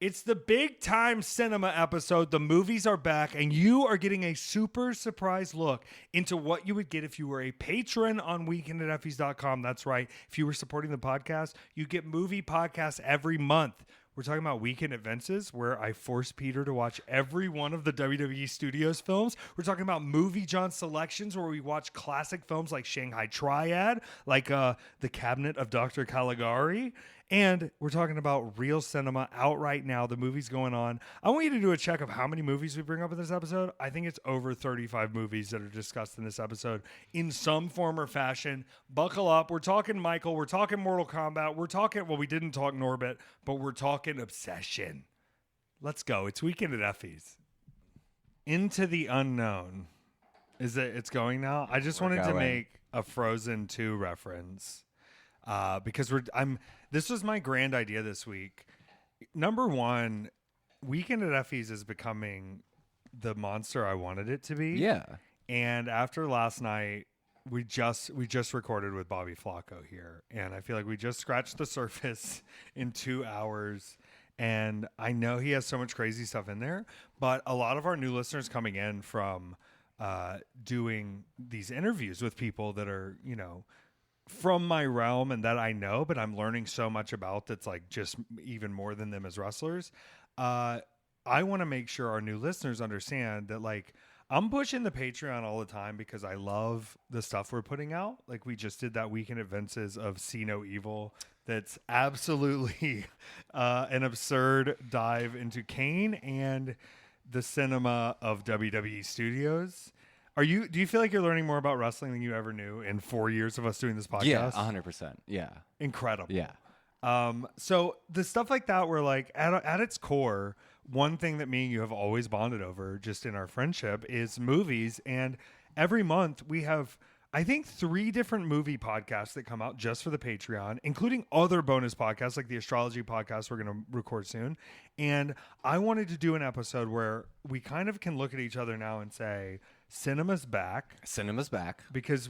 It's the big time cinema episode. The movies are back, and you are getting a super surprise look into what you would get if you were a patron on weekendateffys.com. That's right. If you were supporting the podcast, you get movie podcasts every month. We're talking about Weekend at Vince's, where I force Peter to watch every one of the WWE Studios films. We're talking about Movie John Selections, where we watch classic films like Shanghai Triad, like The Cabinet of Dr. Caligari. And we're talking about real cinema out right now. The movie's going on. I want you to do a check of how many movies we bring up in this episode. I think it's over 35 movies that are discussed in this episode in some form or fashion. Buckle up. We're talking Michael. We're talking Mortal Kombat. We're talking, well, we didn't talk Norbit, but we're talking Obsession. Let's go. It's Weekend at Effy's. Into the Unknown. It's going now? I just wanted to make a Frozen 2 reference. Because this was my grand idea this week. Number one, Weekend at Effy's is becoming the monster I wanted it to be. Yeah. And after last night, we just recorded with Bobby Flacco here, and I feel like we just scratched the surface in 2 hours. And I know he has so much crazy stuff in there, but a lot of our new listeners coming in from doing these interviews with people that are, from my realm and that I know, but I'm learning so much about that's like just even more than them as wrestlers. I want to make sure our new listeners understand that like I'm pushing the Patreon all the time because I love the stuff we're putting out. Like we just did that Weekend at Vince's of See No Evil. That's absolutely an absurd dive into Kane and the cinema of WWE Studios. Do you feel like you're learning more about wrestling than you ever knew in 4 years of us doing this podcast? Yeah, 100%. Yeah. Incredible. Yeah. So the stuff like that, where like at its core, one thing that me and you have always bonded over just in our friendship is movies. And every month we have, I think, 3 different movie podcasts that come out just for the Patreon, including other bonus podcasts like the astrology podcast we're going to record soon. And I wanted to do an episode where we kind of can look at each other now and say, cinema's back. Cinema's back. Because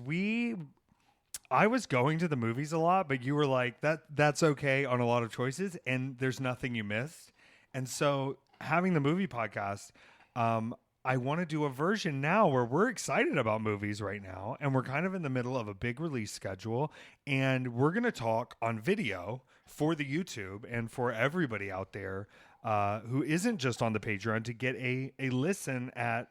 I was going to the movies a lot, but you were like, that's okay on a lot of choices, and there's nothing you missed. And so having the movie podcast, I want to do a version now where we're excited about movies right now, and we're kind of in the middle of a big release schedule, and we're going to talk on video for the YouTube and for everybody out there who isn't just on the Patreon to get a listen at.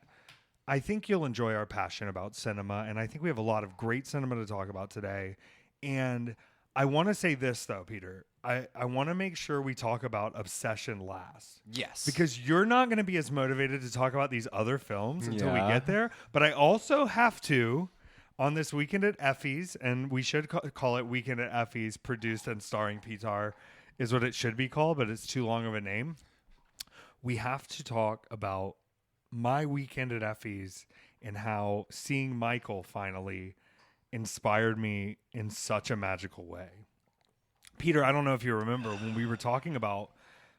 I think you'll enjoy our passion about cinema, and I think we have a lot of great cinema to talk about today. And I want to say this, though, Peter. I want to make sure we talk about Obsession last. Yes. Because you're not going to be as motivated to talk about these other films until we get there. But I also have to, on this Weekend at Effy's, and we should call it Weekend at Effy's, produced and starring Peter, is what it should be called, but it's too long of a name. We have to talk about my Weekend at Effy's and how seeing Michael finally inspired me in such a magical way. Peter, I don't know if you remember when we were talking about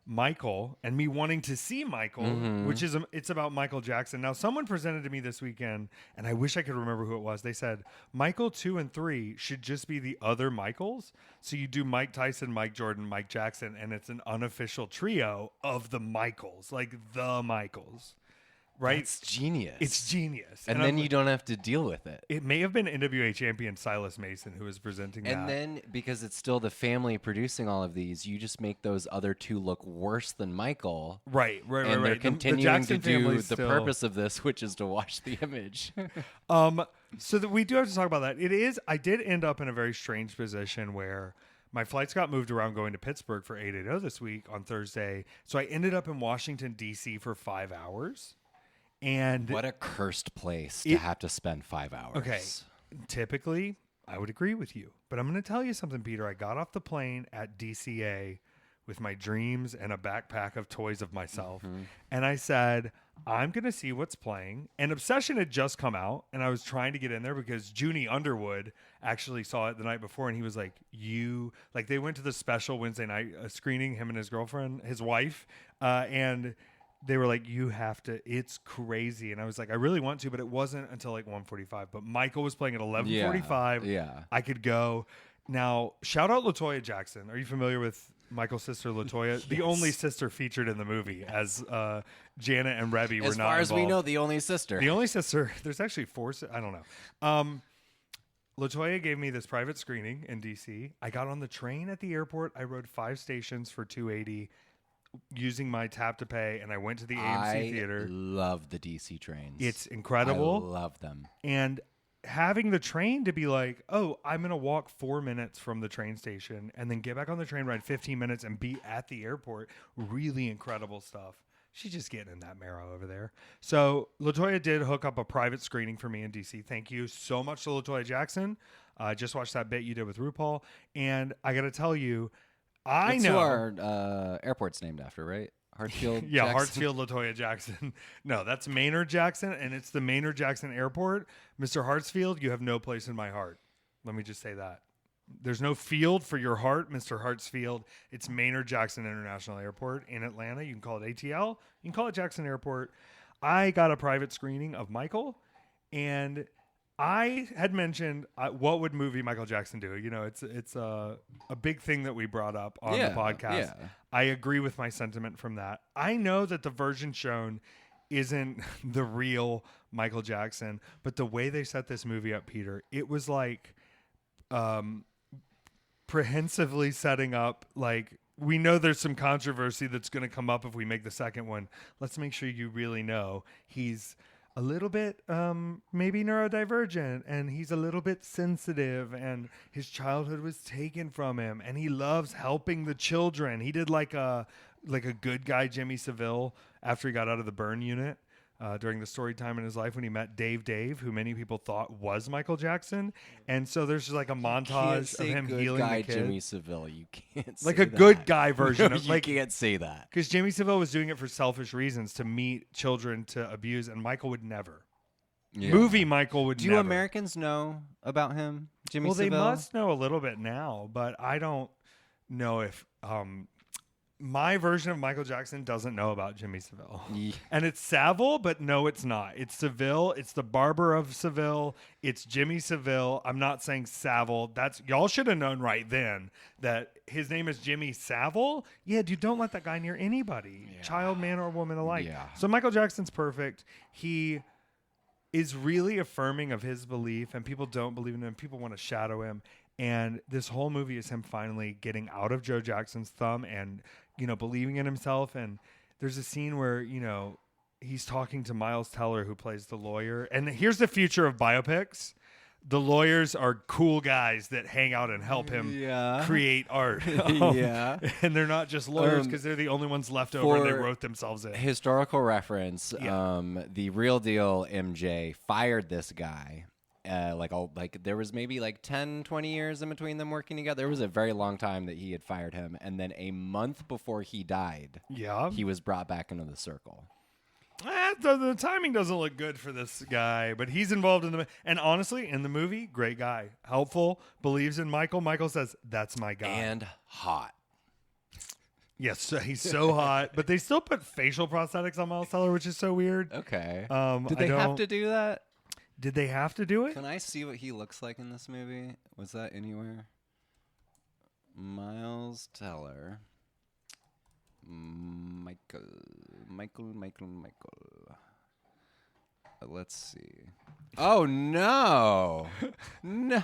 Michael and me wanting to see Michael, which is it's about Michael Jackson. Now, someone presented to me this weekend, and I wish I could remember who it was. They said Michael 2 and 3 should just be the other Michaels. So you do Mike Tyson, Mike Jordan, Mike Jackson, and it's an unofficial trio of the Michaels, like the Michaels. Right? It's genius. It's genius. And then you don't have to deal with it. It may have been NWA champion Silas Mason who was presenting that. And then, because it's still the family producing all of these, you just make those other 2 look worse than Michael. Right. And they're continuing to do the purpose of this, which is to wash the image. So that we do have to talk about that. I did end up in a very strange position where my flights got moved around going to Pittsburgh for 880 this week on Thursday. So I ended up in Washington, D.C. for 5 hours. And what a cursed place to have to spend 5 hours. Okay. Typically, I would agree with you. But I'm going to tell you something, Peter. I got off the plane at DCA with my dreams and a backpack of toys of myself. And I said, I'm going to see what's playing. And Obsession had just come out. And I was trying to get in there because Junie Underwood actually saw it the night before. And he was like, they went to the special Wednesday night screening, him and his girlfriend, his wife. And they were like, you have to, it's crazy. And I was like, I really want to, but it wasn't until like 1:45. But Michael was playing at 11:45. Yeah. I could go. Now, shout out LaToya Jackson. Are you familiar with Michael's sister Latoya, the only sister featured in the movie, as Janet and Rebby were As not far as we involved. know, the only sister. The only sister. There's actually 4. I don't know. Latoya gave me this private screening in DC. I got on the train at the airport. I rode 5 stations for $280 using my tap to pay, and I went to the AMC theater. I love the DC trains. It's incredible. I love them. And having the train to be like, oh, I'm going to walk 4 minutes from the train station and then get back on the train, ride 15 minutes and be at the airport. Really incredible stuff. She's just getting in that marrow over there. So Latoya did hook up a private screening for me in DC. Thank you so much to Latoya Jackson. I just watched that bit you did with RuPaul. And I got to tell you, That's know who our airport's named after, right? Hartsfield. yeah, Jackson? Hartsfield Latoya Jackson. No, that's Maynard Jackson, and it's the Maynard Jackson Airport. Mr. Hartsfield, you have no place in my heart. Let me just say that. There's no field for your heart, Mr. Hartsfield. It's Maynard Jackson International Airport in Atlanta. You can call it ATL. You can call it Jackson Airport. I got a private screening of Michael, and I had mentioned what would movie Michael Jackson do? You know, it's a big thing that we brought up on the podcast. Yeah. I agree with my sentiment from that. I know that the version shown isn't the real Michael Jackson, but the way they set this movie up, Peter, it was like prehensively setting up, like, we know there's some controversy that's going to come up if we make the second one. Let's make sure you really know he's a little bit maybe neurodivergent, and he's a little bit sensitive, and his childhood was taken from him, and he loves helping the children. He did like a good guy Jimmy Savile after he got out of the burn unit during the story time in his life when he met Dave, who many people thought was Michael Jackson. And so there's just like a montage of him healing the kid. Jimmy Savile, you can't say like a that. good guy version No, of you like, can't say that. because Jimmy Savile was doing it for selfish reasons, to meet children to abuse, and Michael would never. Yeah. Movie Michael would Do never. Americans know about him, Jimmy Well, Savile? they must know a little bit now, but I don't know if my version of Michael Jackson doesn't know about Jimmy Savile. Yeah. And it's Savile, but no, it's not. It's Savile. It's the barber of Seville. It's Jimmy Savile. I'm not saying Savile. That's, y'all should have known right then that his name is Jimmy Savile. Yeah, dude, don't let that guy near anybody, child, man, or woman alike. Yeah. So Michael Jackson's perfect. He is really affirming of his belief, and people don't believe in him. People want to shadow him. And this whole movie is him finally getting out of Joe Jackson's thumb and, you know, believing in himself. And there's a scene where, you know, he's talking to Miles Teller, who plays the lawyer. And here's the future of biopics. The lawyers are cool guys that hang out and help him create art. Yeah. And they're not just lawyers because they're the only ones left over and they wrote themselves in. Historical reference, the real deal MJ fired this guy. There was maybe like 10, 20 years in between them working together. There was a very long time that he had fired him. And then a month before he died, he was brought back into the circle. The timing doesn't look good for this guy, but he's involved in and honestly, in the movie, great guy, helpful, believes in Michael. Michael says, "That's my guy," and hot. Yes, so he's so hot, but they still put facial prosthetics on Miles Teller, which is so weird. Okay. Did they have to do that? Did they have to do it? Can I see what he looks like in this movie? Was that anywhere? Miles Teller. Michael. Let's see. Oh, no. No.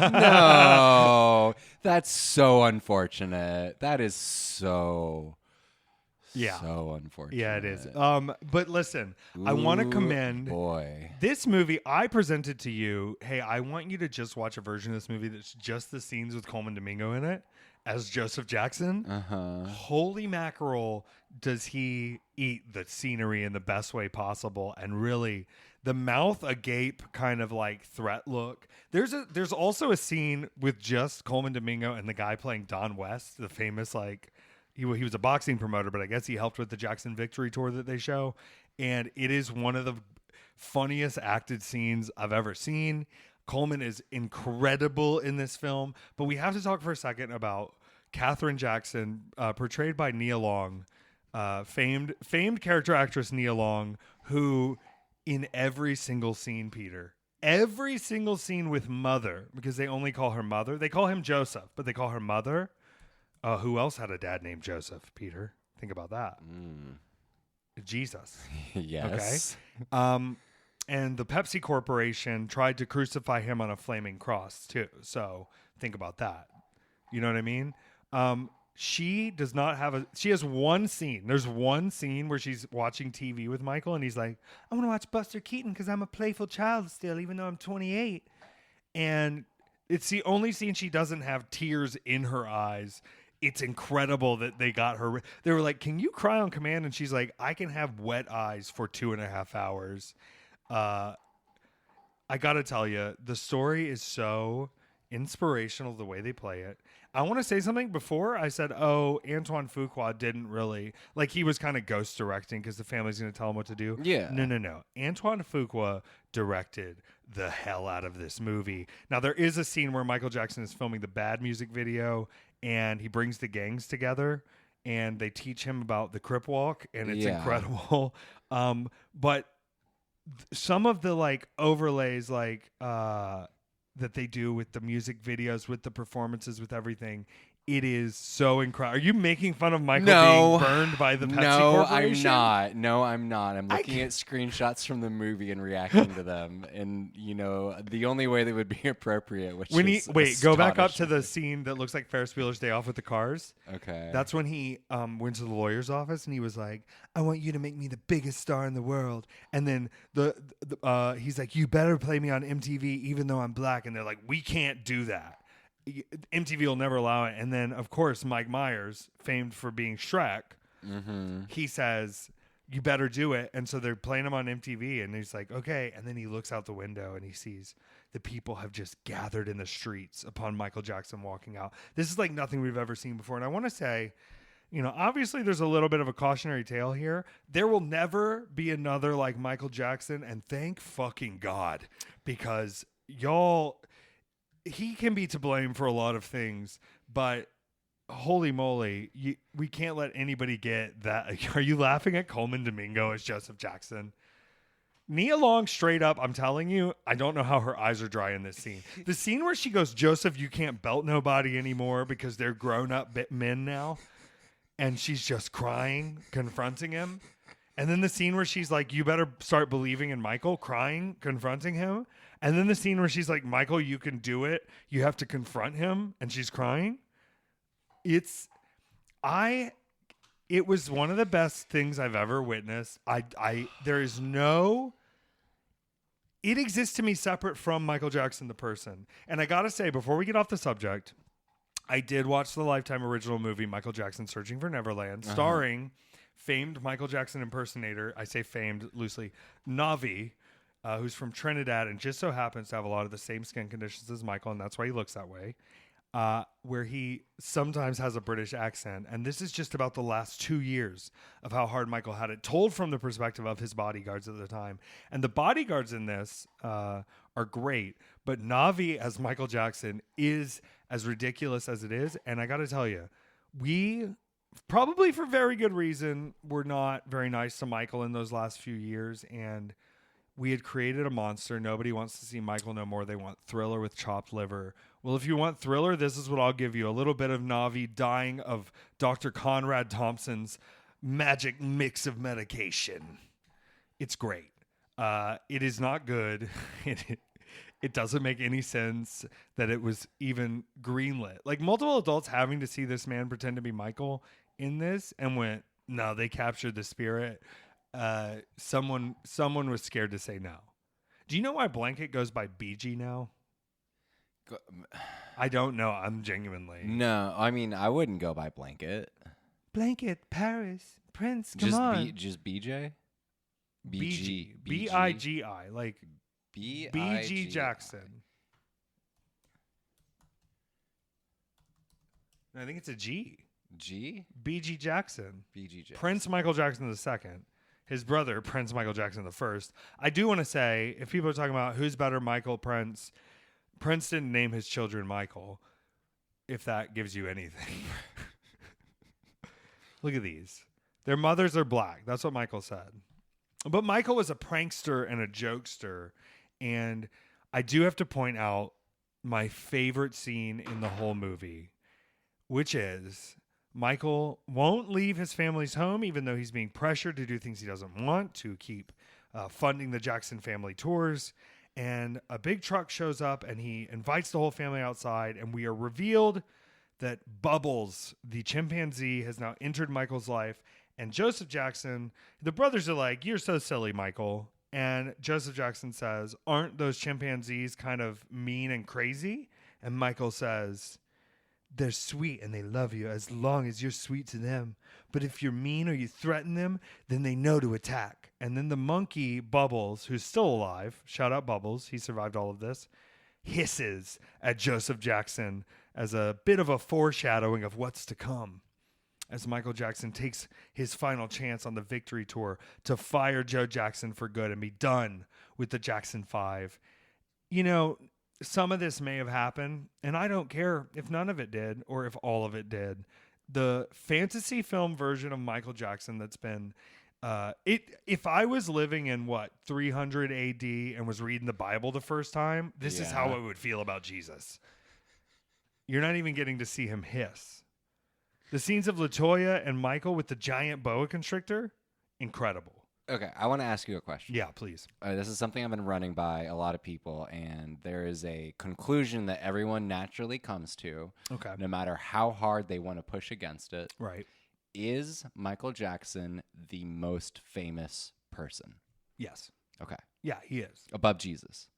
No. That's so unfortunate. That is so... Yeah. So unfortunate. Yeah, it is. But listen, I want to commend this movie. I presented to you, hey, I want you to just watch a version of this movie that's just the scenes with Coleman Domingo in it as Joseph Jackson. Holy mackerel, does he eat the scenery in the best way possible, and really the mouth agape kind of like threat look. There's also a scene with just Coleman Domingo and the guy playing Don West, the famous like... He was a boxing promoter, but I guess he helped with the Jackson Victory Tour that they show. And it is one of the funniest acted scenes I've ever seen. Coleman is incredible in this film. But we have to talk for a second about Katherine Jackson, portrayed by Nia Long, famed character actress Nia Long, who in every single scene, Peter, every single scene with Mother, because they only call her Mother. They call him Joseph, but they call her Mother. Who else had a dad named Joseph? Peter. Think about that. Jesus. Yes. Okay. And the Pepsi Corporation tried to crucify him on a flaming cross too. So think about that. You know what I mean? She does not have she has one scene. There's one scene where she's watching TV with Michael and he's like, I want to watch Buster Keaton because I'm a playful child still, even though I'm 28. And it's the only scene she doesn't have tears in her eyes. It's incredible that they got her. They were like, can you cry on command? And she's like, I can have wet eyes for 2.5 hours. I got to tell you, the story is so inspirational the way they play it. I want to say something before I said, Antoine Fuqua didn't really, like, he was kind of ghost directing because the family's going to tell him what to do. Yeah. No. Antoine Fuqua directed the hell out of this movie. Now, there is a scene where Michael Jackson is filming the Bad music video and he brings the gangs together and they teach him about the Crip Walk and it's incredible. But some of the like overlays, like, that they do with the music videos, with the performances, with everything. It is so incredible. Are you making fun of Michael being burned by the Pepsi Corporation? I'm not. I'm looking at screenshots from the movie and reacting to them. And, the only way that would be appropriate, go back up to the scene that looks like Ferris Bueller's Day Off with the cars. Okay. That's when he went to the lawyer's office and he was like, I want you to make me the biggest star in the world. And then he's like, you better play me on MTV even though I'm black. And they're like, we can't do that. MTV will never allow it. And then, of course, Mike Myers, famed for being Shrek, he says, you better do it. And so they're playing him on MTV. And he's like, okay. And then he looks out the window and he sees the people have just gathered in the streets upon Michael Jackson walking out. This is like nothing we've ever seen before. And I want to say, obviously there's a little bit of a cautionary tale here. There will never be another like Michael Jackson. And thank fucking God, because he can be to blame for a lot of things, but holy moly, we can't let anybody get that. Are you laughing at Coleman Domingo as Joseph Jackson? Nia Long, straight up, I'm telling you, I don't know how her eyes are dry in this scene. The scene where she goes, Joseph, you can't belt nobody anymore because they're grown-up men now, and she's just crying, confronting him. And then the scene where she's like, you better start believing in Michael, crying, confronting him. And then the scene where she's like, Michael, you can do it. You have to confront him. And she's crying. It was one of the best things I've ever witnessed. It exists to me separate from Michael Jackson, the person. And I got to say, before we get off the subject, I did watch the Lifetime original movie, Michael Jackson Searching for Neverland, starring famed Michael Jackson impersonator, I say famed loosely, Navi, who's from Trinidad and just so happens to have a lot of the same skin conditions as Michael, and that's why he looks that way, where he sometimes has a British accent. And this is just about the last 2 years of how hard Michael had it, told from the perspective of his bodyguards at the time. And the bodyguards in this are great, but Navi as Michael Jackson is as ridiculous as it is. And I got to tell you, we... probably for very good reason, we're not very nice to Michael in those last few years, and we had created a monster. Nobody wants to see Michael no more. They want Thriller with chopped liver. Well, if you want Thriller, this is what I'll give you. A little bit of Navi dying of Dr. Conrad Thompson's magic mix of medication. It's great. It is not good. It doesn't make any sense that it was even greenlit. Like, multiple adults having to see this man pretend to be Michael in this and went, no, they captured the spirit. Someone was scared to say no. Do you know why Blanket goes by BG now? I don't know. I'm genuinely. No, I mean, I wouldn't go by Blanket. Blanket, Paris, Prince, come on. Just BJ? BG. B-I-G-I. Like BG Jackson. I think it's a G. G? BG Jackson. BG Jackson. Prince Michael Jackson II. His brother, Prince Michael Jackson I. I do want to say, if people are talking about who's better, Michael, Prince didn't name his children Michael, if that gives you anything. Look at these. Their mothers are black. That's what Michael said. But Michael was a prankster and a jokester. And I do have to point out my favorite scene in the whole movie which is Michael won't leave his family's home, even though he's being pressured to do things he doesn't want to keep funding the Jackson family tours. And a big truck shows up and he invites the whole family outside, and we are revealed that Bubbles, the chimpanzee, has now entered Michael's life. And Joseph Jackson, the brothers are like, "You're so silly, Michael." And Joseph Jackson says, "Aren't those chimpanzees kind of mean and crazy?" And Michael says, "They're sweet and they love you as long as you're sweet to them. But if you're mean or you threaten them, then they know to attack." And then the monkey, Bubbles, who's still alive, shout out Bubbles, he survived all of this, hisses at Joseph Jackson as a bit of a foreshadowing of what's to come, as Michael Jackson takes his final chance on the victory tour to fire Joe Jackson for good and be done with the Jackson 5. You know, some of this may have happened, and I don't care if none of it did or if all of it did. The fantasy film version of Michael Jackson that's been if I was living in 300 AD and was reading the Bible the first time, this is how I would feel about Jesus. You're not even getting to see him hiss. The scenes of LaToya and Michael with the giant boa constrictor, incredible. Okay, I want to ask you a question. Yeah, please. This is something I've been running by a lot of people, and there is a conclusion that everyone naturally comes to, no matter how hard they want to push against it. Right. Is Michael Jackson the most famous person? Yes. Okay. Yeah, he is. Above Jesus?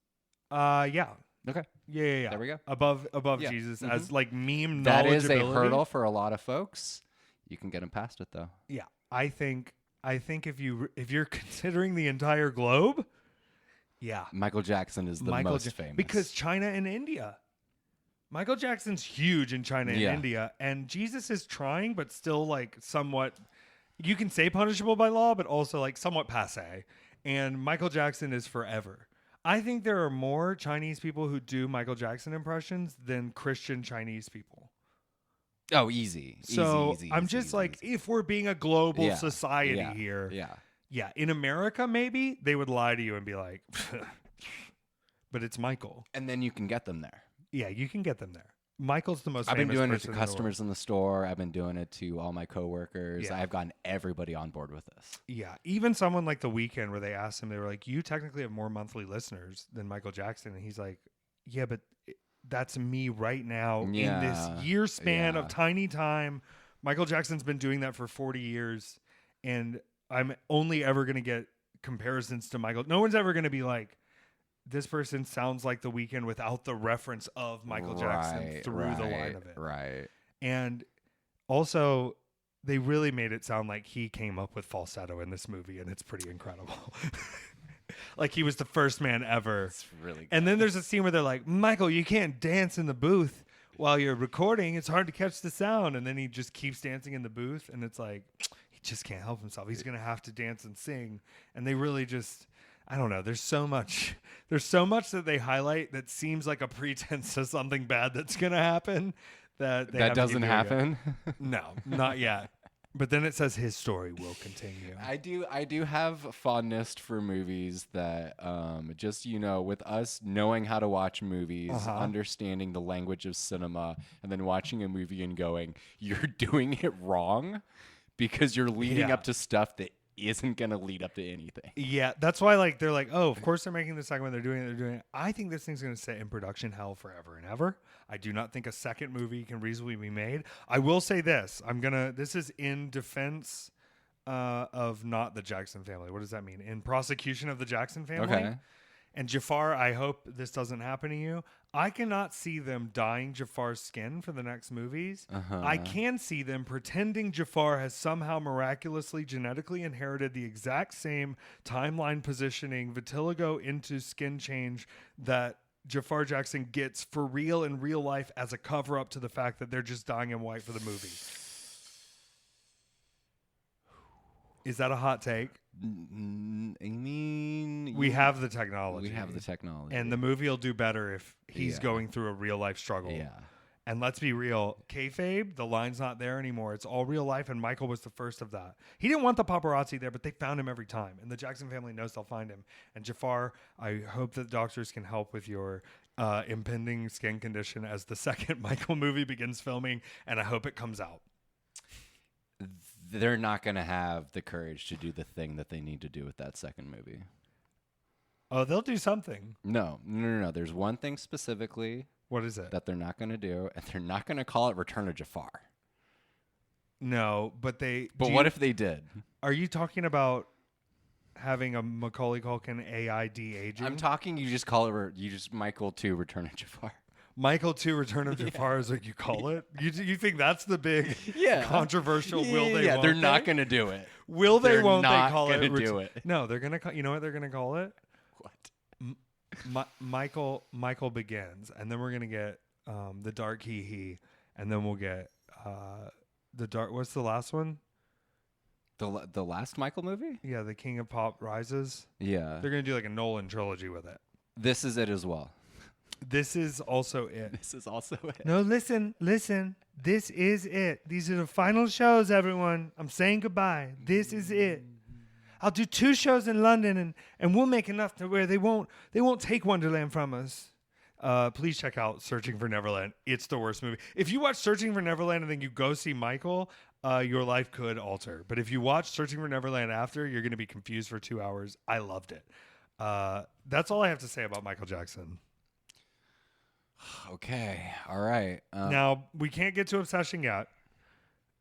Yeah. Okay. Yeah. There we go. Above Jesus as like meme knowledgeability. That is a hurdle for a lot of folks. You can get him past it, though. Yeah. I think if you're considering the entire globe, yeah. Michael Jackson is the most famous. Because China and India. Michael Jackson's huge in China and India, and Jesus is trying, but still like somewhat, you can say punishable by law, but also like somewhat passe. And Michael Jackson is forever. I think there are more Chinese people who do Michael Jackson impressions than Christian Chinese people. Oh, easy. So easy, I'm just like, if we're being a global society here, in America, maybe they would lie to you and be like, but it's Michael. And then you can get them there. Yeah, you can get them there. Michael's the most I've famous been doing it person to customers in the store. I've been doing it to all my coworkers. Yeah. I've gotten everybody on board with this. Yeah, even someone like The Weeknd, where they asked him, they were like, "You technically have more monthly listeners than Michael Jackson," and he's like, "Yeah, but that's me right now in this year span of tiny time. Michael Jackson's been doing that for 40 years, and I'm only ever going to get comparisons to Michael. No one's ever going to be like, this person sounds like The Weeknd without the reference of Michael Jackson through the line of it." Right. And also, they really made it sound like he came up with falsetto in this movie, and it's pretty incredible. Like he was the first man ever. It's really good. And then there's a scene where they're like, "Michael, you can't dance in the booth while you're recording. It's hard to catch the sound." And then he just keeps dancing in the booth, and it's like, he just can't help himself. He's going to have to dance and sing. And they really just... I don't know. There's so much that they highlight that seems like a pretense to something bad that's going to happen that doesn't happen. No, not yet. But then it says his story will continue. I do have fondness for movies that just, with us knowing how to watch movies, understanding the language of cinema, and then watching a movie and going, you're doing it wrong because you're leading up to stuff that isn't going to lead up to anything. Yeah, that's why they're like, oh, of course they're making the second one. They're doing it. I think this thing's going to sit in production hell forever and ever. I do not think a second movie can reasonably be made. I will say this. This is in defense of not the Jackson family. What does that mean? In prosecution of the Jackson family. Okay. And Jafar, I hope this doesn't happen to you. I cannot see them dyeing Jafar's skin for the next movies. I can see them pretending Jafar has somehow miraculously genetically inherited the exact same timeline positioning, vitiligo into skin change that Jafar Jackson gets for real in real life as a cover up to the fact that they're just dyeing him white for the movie. Is that a hot take? I mean, we have the technology. And the movie will do better if he's going through a real life struggle. Yeah. And let's be real, kayfabe, the line's not there anymore. It's all real life, and Michael was the first of that. He didn't want the paparazzi there, but they found him every time. And the Jackson family knows they'll find him. And Jafar, I hope that doctors can help with your impending skin condition as the second Michael movie begins filming, and I hope it comes out. They're not going to have the courage to do the thing that they need to do with that second movie. Oh, they'll do something. No. There's one thing specifically. What is it? That they're not going to do, and they're not going to call it Return of Jafar. No, but they... But what if they did? Are you talking about having a Macaulay Culkin AI de-aging? I'm talking, you just call it, Michael 2 Return of Jafar. Michael 2 Return of Jafar is what you call it? You think that's the big controversial will they, won't they're they? not going to do it. Will they, won't they call it? They're not going to do it. No, they're going to... You know what they're going to call it? What? Michael Begins, and then we're gonna get the Dark He, and then we'll get the Dark. What's the last one? The last Michael movie? Yeah, the King of Pop Rises. Yeah, they're gonna do like a Nolan trilogy with it. This is it as well. This is also it. This is also it. No, listen. This is it. These are the final shows, everyone. I'm saying goodbye. This is it. I'll do 2 shows in London, and we'll make enough to where they won't take Wonderland from us. Please check out Searching for Neverland. It's the worst movie. If you watch Searching for Neverland and then you go see Michael, your life could alter. But if you watch Searching for Neverland after, you're going to be confused for 2 hours. I loved it. That's all I have to say about Michael Jackson. Okay. All right. Now, we can't get to Obsession yet.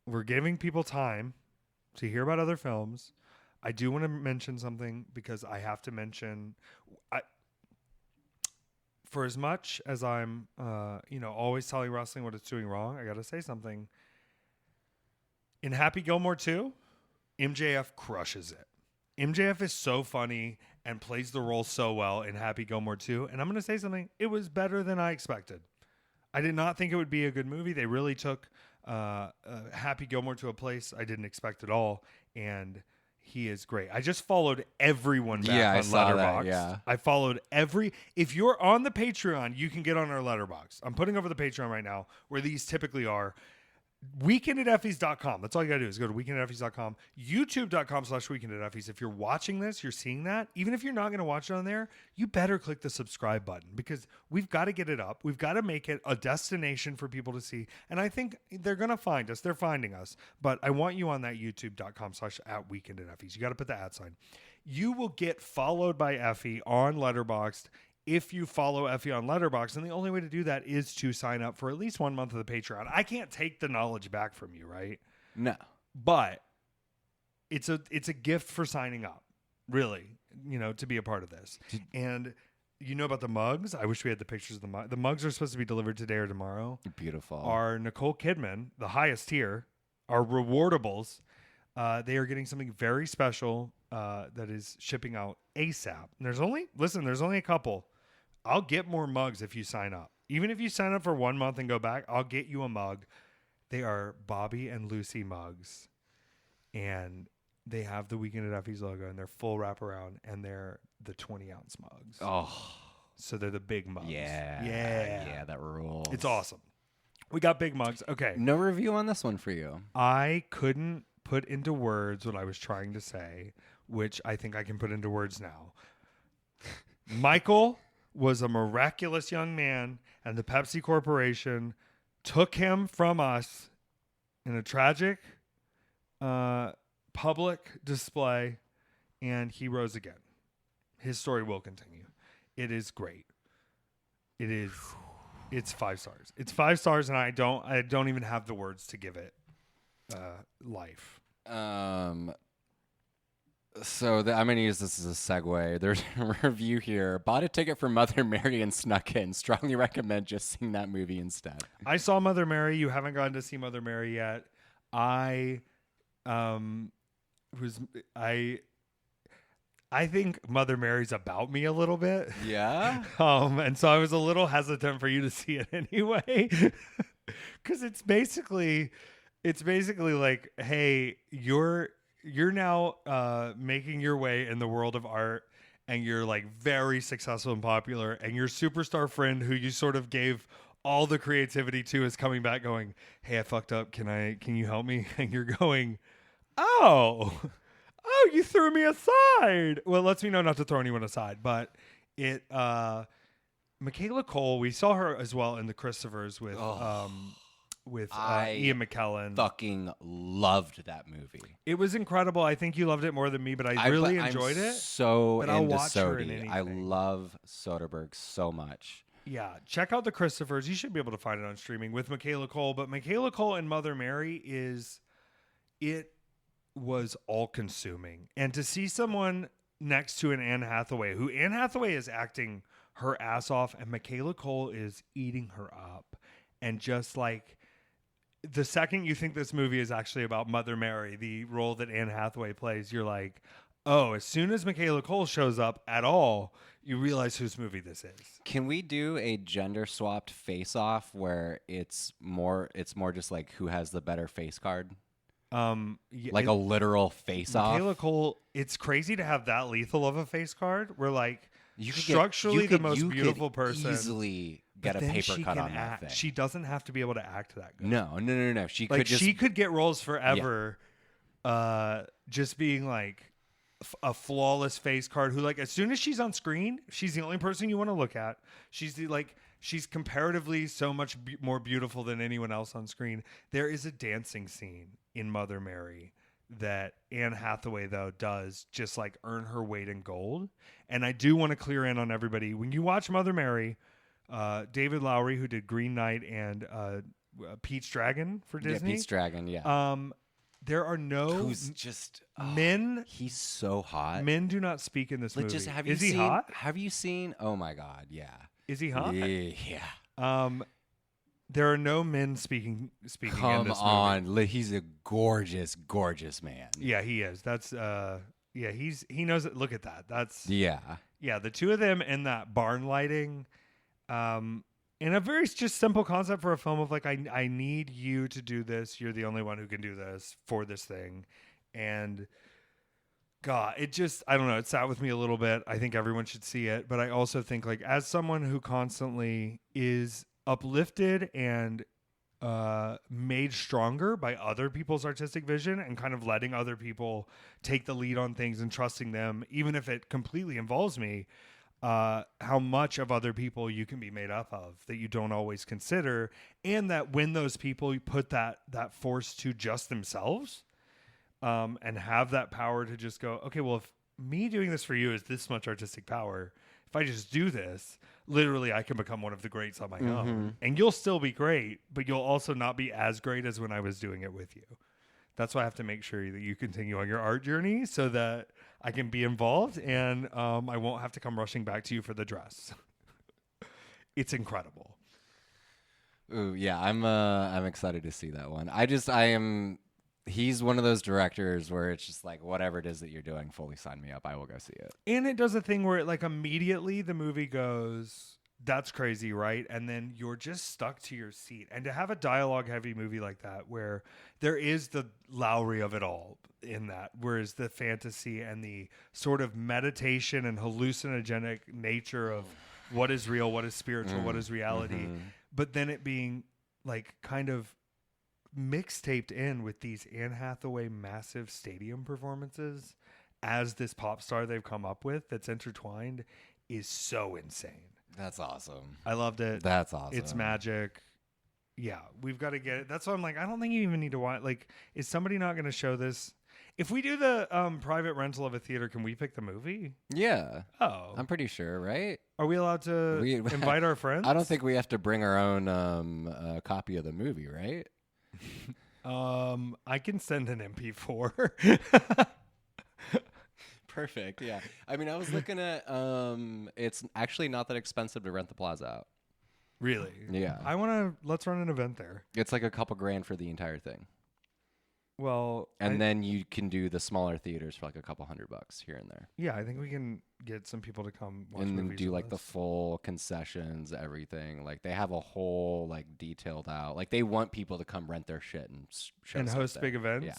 We're giving people time to hear about other films. I do want to mention something because I have to mention, for as much as I'm, always telling wrestling what it's doing wrong, I got to say something. In Happy Gilmore 2, MJF crushes it. MJF is so funny and plays the role so well in Happy Gilmore 2. And I'm going to say something. It was better than I expected. I did not think it would be a good movie. They really took Happy Gilmore to a place I didn't expect at all. And he is great. I just followed everyone back on Letterboxd. Yeah. I followed if you're on the Patreon, you can get on our Letterboxd. I'm putting over the Patreon right now where these typically are. Weekend@Effys.com. That's all you gotta do is go to weekend@Effys.com. YouTube.com/weekend@Effys. If you're watching this, you're seeing that. Even if you're not gonna watch it on there, you better click the subscribe button because we've got to get it up. We've got to make it a destination for people to see. And I think they're gonna find us. They're finding us. But I want you on that youtube.com/@weekend@Effys. You got to put the @ sign. You will get followed by Effy on Letterboxd if you follow Effy on Letterboxd, and the only way to do that is to sign up for at least 1 month of the Patreon. I can't take the knowledge back from you, right? No. But it's a gift for signing up, really, to be a part of this. And you know about the mugs? I wish we had the pictures of the mugs. The mugs are supposed to be delivered today or tomorrow. Beautiful. Our Nicole Kidman, the highest tier, our rewardables, they are getting something very special that is shipping out ASAP. And there's only a couple. I'll get more mugs if you sign up. Even if you sign up for 1 month and go back, I'll get you a mug. They are Bobby and Lucy mugs. And they have the Weekend at Effys logo, and they're full wraparound, and they're the 20-ounce mugs. Oh. So they're the big mugs. Yeah. Yeah, that rules. It's awesome. We got big mugs. Okay. No review on this one for you. I couldn't put into words what I was trying to say, which I think I can put into words now. Michael was a miraculous young man, and the Pepsi Corporation took him from us in a tragic public display, and he rose again. His story will continue. It is great. It's 5 stars. It's 5 stars, and I don't even have the words to give it life. So I'm going to use this as a segue. There's a review here. Bought a ticket for Mother Mary and snuck in. Strongly recommend just seeing that movie instead. I saw Mother Mary. You haven't gone to see Mother Mary yet. I think Mother Mary's about me a little bit. Yeah. And so I was a little hesitant for you to see it anyway, because it's basically like, hey, you're now making your way in the world of art, and you're like very successful and popular, and your superstar friend who you sort of gave all the creativity too is coming back going, hey, I fucked up. Can you help me? And you're going, oh, you threw me aside. Well, it lets me know not to throw anyone aside, but Michaela Cole, we saw her as well in the Christophers with Ian McKellen. Fucking loved that movie. It was incredible. I think you loved it more than me, but I really enjoyed it. So but into I'll watch her in Sodi. anything. I love Soderbergh so much. Yeah, check out the Christophers. You should be able to find it on streaming with Michaela Cole. But Michaela Cole and Mother Mary was all consuming. And to see someone next to an Anne Hathaway, who Anne Hathaway is acting her ass off, and Michaela Cole is eating her up. And just like the second you think this movie is actually about Mother Mary, the role that Anne Hathaway plays, you're like, oh, as soon as Michaela Cole shows up at all, you realize whose movie this is. Can we do a gender swapped face off where it's more just like who has the better face card? Yeah, like a literal face off. Michaela Cole, it's crazy to have that lethal of a face card. We're like, you could structurally the most beautiful person. Easily get a paper cut on that thing. She doesn't have to be able to act that good. No. She could get roles forever. Yeah. Just being like a flawless face card who, like, as soon as she's on screen, she's the only person you want to look at. She's comparatively so much more beautiful than anyone else on screen. There is a dancing scene in Mother Mary that Anne Hathaway, though, does just like earn her weight in gold. And I do want to clear in on everybody. When you watch Mother Mary, David Lowery, who did Green Knight and Pete's Dragon for Disney. Yeah, Pete's Dragon, yeah. There are no who's just men. He's so hot. Men do not speak in this movie. Is he hot? Have you seen? Oh my God, yeah. Is he hot? Yeah. There are no men speaking in this movie. Come on, he's a gorgeous, gorgeous man. Yeah, he is. That's he knows it. Look at that. That's yeah. The two of them and that barn lighting, and a very just simple concept for a film of like, I need you to do this. You're the only one who can do this for this thing, and God, it just, I don't know. It sat with me a little bit. I think everyone should see it, but I also think, like, as someone who constantly is uplifted and made stronger by other people's artistic vision and kind of letting other people take the lead on things and trusting them, even if it completely involves me, how much of other people you can be made up of that you don't always consider. And that when those people put that force to just themselves, and have that power to just go, okay, well, if me doing this for you is this much artistic power, if I just do this, literally I can become one of the greats on my own. And you'll still be great, but you'll also not be as great as when I was doing it with you. That's why I have to make sure that you continue on your art journey so that I can be involved and I won't have to come rushing back to you for the dress. It's incredible. Ooh, yeah, I'm excited to see that one. He's one of those directors where it's just like, whatever it is that you're doing, fully sign me up. I will go see it. And it does a thing where it, like, immediately the movie goes, that's crazy, right? And then you're just stuck to your seat. And to have a dialogue heavy movie like that, where there is the Lowry of it all in that, whereas the fantasy and the sort of meditation and hallucinogenic nature of what is real, what is spiritual, what is reality, but then it being like kind of mixtaped in with these Anne Hathaway massive stadium performances as this pop star they've come up with that's intertwined is so insane. That's awesome. I loved it. That's awesome. It's magic. Yeah, we've got to get it. That's why I'm like, I don't think you even need to watch. Like, is somebody not going to show this? If we do the private rental of a theater, can we pick the movie? Yeah. Oh. I'm pretty sure, right? Are we allowed to invite our friends? I don't think we have to bring our own copy of the movie, right? I can send an MP4. Perfect. Yeah. I mean, I was looking at it's actually not that expensive to rent the plaza out. Really? Yeah. Let's run an event there. It's like a couple grand for the entire thing. Well, and then you can do the smaller theaters for like a couple $100 here and there. Yeah, I think we can get some people to come watch and movies then do like us. the full concessions, everything. Like they have a whole like detailed out. Like they want people to come rent their shit and show and host there. big events. Yeah.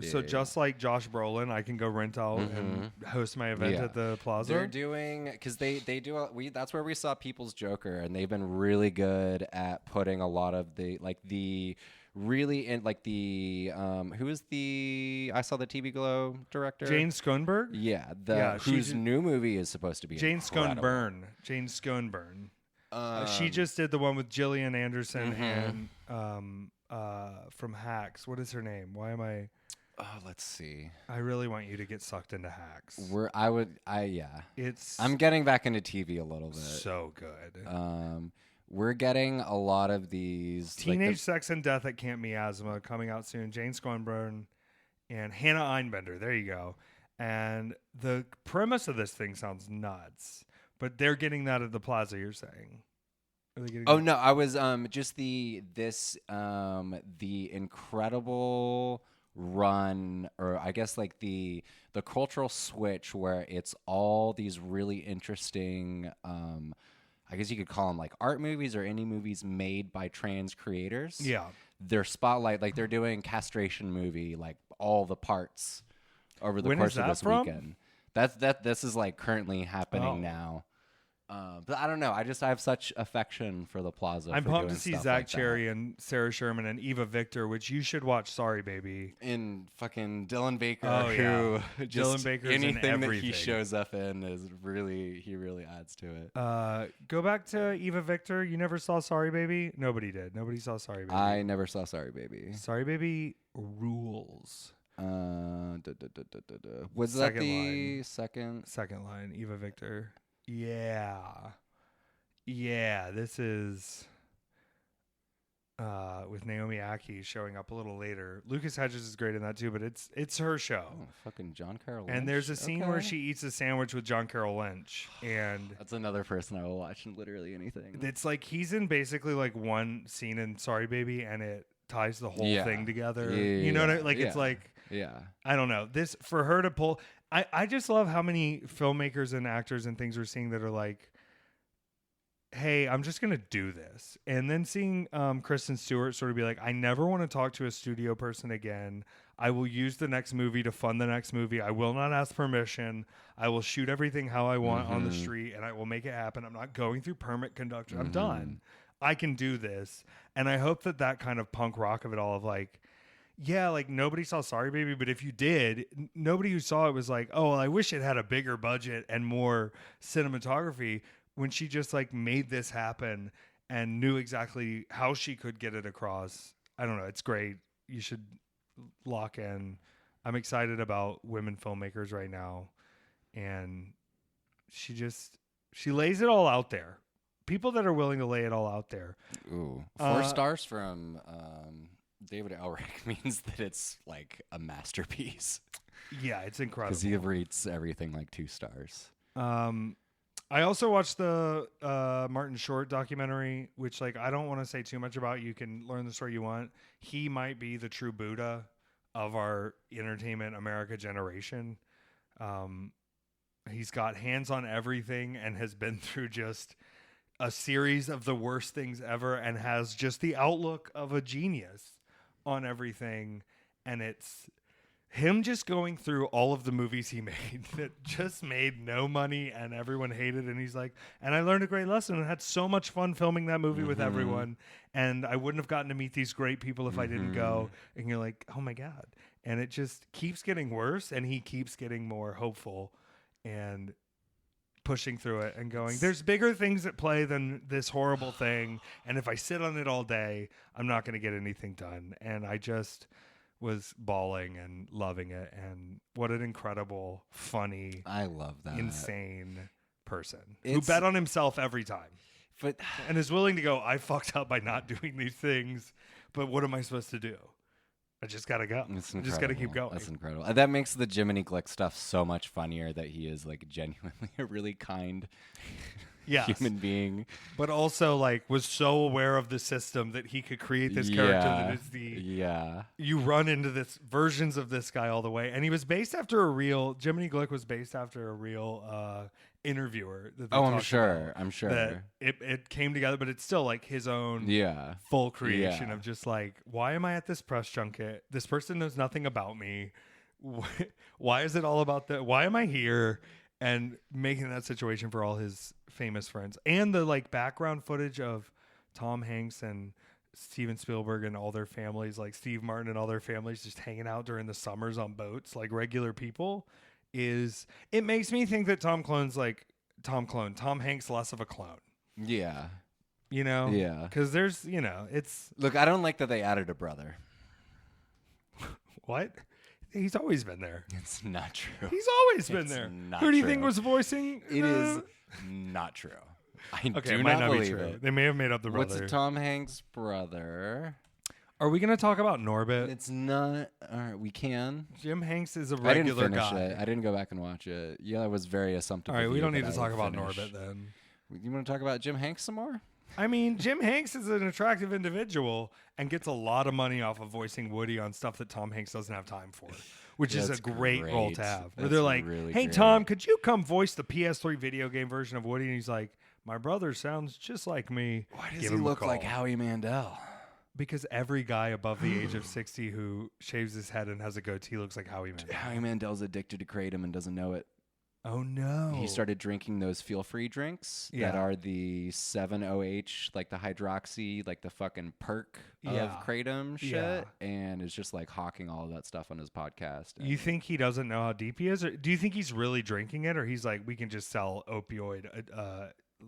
So just like Josh Brolin, I can go rent out and host my event at the Plaza. They're doing because they do that's where we saw People's Joker, and they've been really good at putting a lot of the really in who is the I saw the TV Glow director, Jane Schoenberg. Whose new movie is supposed to be Jane incredible. Schoenberg. She just did the one with Gillian Anderson and from Hacks. What is her name? Why am I? Oh, let's see. I really want you to get sucked into Hacks. I'm getting back into TV a little bit. So good. We're getting a lot of these Teenage Sex and Death at Camp Miasma coming out soon. Jane Schoenberg and Hannah Einbender. There you go. And the premise of this thing sounds nuts, but they're getting that at the Plaza. You're saying? No, I was just the incredible run, or I guess like the cultural switch where it's all these really interesting I guess you could call them like art movies or indie movies made by trans creators. Yeah. Their spotlight, like they're doing Castration movie, like all the parts over the course of this weekend. This is like currently happening now. But I don't know. I have such affection for the Plaza. I'm pumped to see Zach Cherry and Sarah Sherman and Eva Victor, which you should watch. Sorry, baby. In fucking Dylan Baker, who just Dylan Baker's anything that he shows up in is he really adds to it. Go back to Eva Victor. You never saw Sorry, Baby? Nobody did. Nobody saw Sorry, Baby. I never saw Sorry, Baby. Sorry, Baby rules. Was that the second line? Eva Victor. Yeah, this is with Naomi Aki showing up a little later. Lucas Hedges is great in that too, but it's her show. Oh, fucking John Carroll Lynch. And there's a scene where she eats a sandwich with John Carroll Lynch, and that's another person I will watch in literally anything. It's like he's in basically like one scene in Sorry Baby, and it ties the whole thing together. You know what I like? It's like I don't know. This for her to pull. I just love how many filmmakers and actors and things we're seeing that are like, hey, I'm just going to do this. And then seeing Kristen Stewart sort of be like, I never want to talk to a studio person again. I will use the next movie to fund the next movie. I will not ask permission. I will shoot everything how I want on the street, and I will make it happen. I'm not going through permit conductor. I'm done. I can do this. And I hope that kind of punk rock of it all of like, yeah, like nobody saw Sorry Baby, but if you did, nobody who saw it was like, oh, well, I wish it had a bigger budget and more cinematography, when she just like made this happen and knew exactly how she could get it across. I don't know. It's great. You should lock in. I'm excited about women filmmakers right now. And she lays it all out there. People that are willing to lay it all out there. Ooh, 4 stars from David Elric means that it's like a masterpiece. Yeah, it's incredible. Because he rates everything like 2 stars. I also watched the Martin Short documentary, which like I don't want to say too much about. You can learn the story you want. He might be the true Buddha of our entertainment America generation. He's got hands on everything and has been through just a series of the worst things ever and has just the outlook of a genius on everything. And it's him just going through all of the movies he made that just made no money and everyone hated. And he's like, and I learned a great lesson and had so much fun filming that movie with everyone. And I wouldn't have gotten to meet these great people if I didn't go. And you're like, oh my God. And it just keeps getting worse. And he keeps getting more hopeful and pushing through it and going, there's bigger things at play than this horrible thing. And if I sit on it all day, I'm not going to get anything done. And I just was bawling and loving it. And what an incredible, funny, I love that, insane person who bet on himself every time. And is willing to go, I fucked up by not doing these things, but what am I supposed to do? I just gotta go. I just gotta keep going. That's incredible. And that makes the Jiminy Glick stuff so much funnier that he is like genuinely a really kind human being. But also, like, was so aware of the system that he could create this character that is you run into this versions of this guy all the way. And he was based after a real, Jiminy Glick was based after a real interviewer. That I'm sure. That it came together, but it's still like his own full creation of just like, why am I at this press junket? This person knows nothing about me. Why is it all about that? Why am I here? And making that situation for all his famous friends, and the like background footage of Tom Hanks and Steven Spielberg and all their families, like Steve Martin and all their families just hanging out during the summers on boats like regular people, it makes me think that Tom Hanks less of a clone. Yeah. You know? Yeah. Because there's, it's... Look, I don't like that they added a brother. What? He's always been there. It's not true. He's always been there. Who do you think was voicing? It is not true. I do might not believe be true. it. They may have made up the brother. What's Tom Hanks' brother? Are we going to talk about Norbit? It's not. All right, we can. Jim Hanks is a regular guy. I didn't finish it. I didn't go back and watch it. Yeah, it was very assumptive. All right, we don't need to talk about Norbit then. You want to talk about Jim Hanks some more? I mean, Jim Hanks is an attractive individual and gets a lot of money off of voicing Woody on stuff that Tom Hanks doesn't have time for, which is a great role to have. Where they're like, really hey, great. Tom, could you come voice the PS3 video game version of Woody? And he's like, my brother sounds just like me. Why does he look like Howie Mandel? Because every guy above the age of 60 who shaves his head and has a goatee looks like Howie Mandel. Howie Mandel's addicted to kratom and doesn't know it. Oh, no. He started drinking those feel-free drinks that are the 7-OH, like the hydroxy, like the fucking perk of kratom shit, and is just like hawking all of that stuff on his podcast. You think he doesn't know how deep he is? Or do you think he's really drinking it, or he's like, we can just sell opioid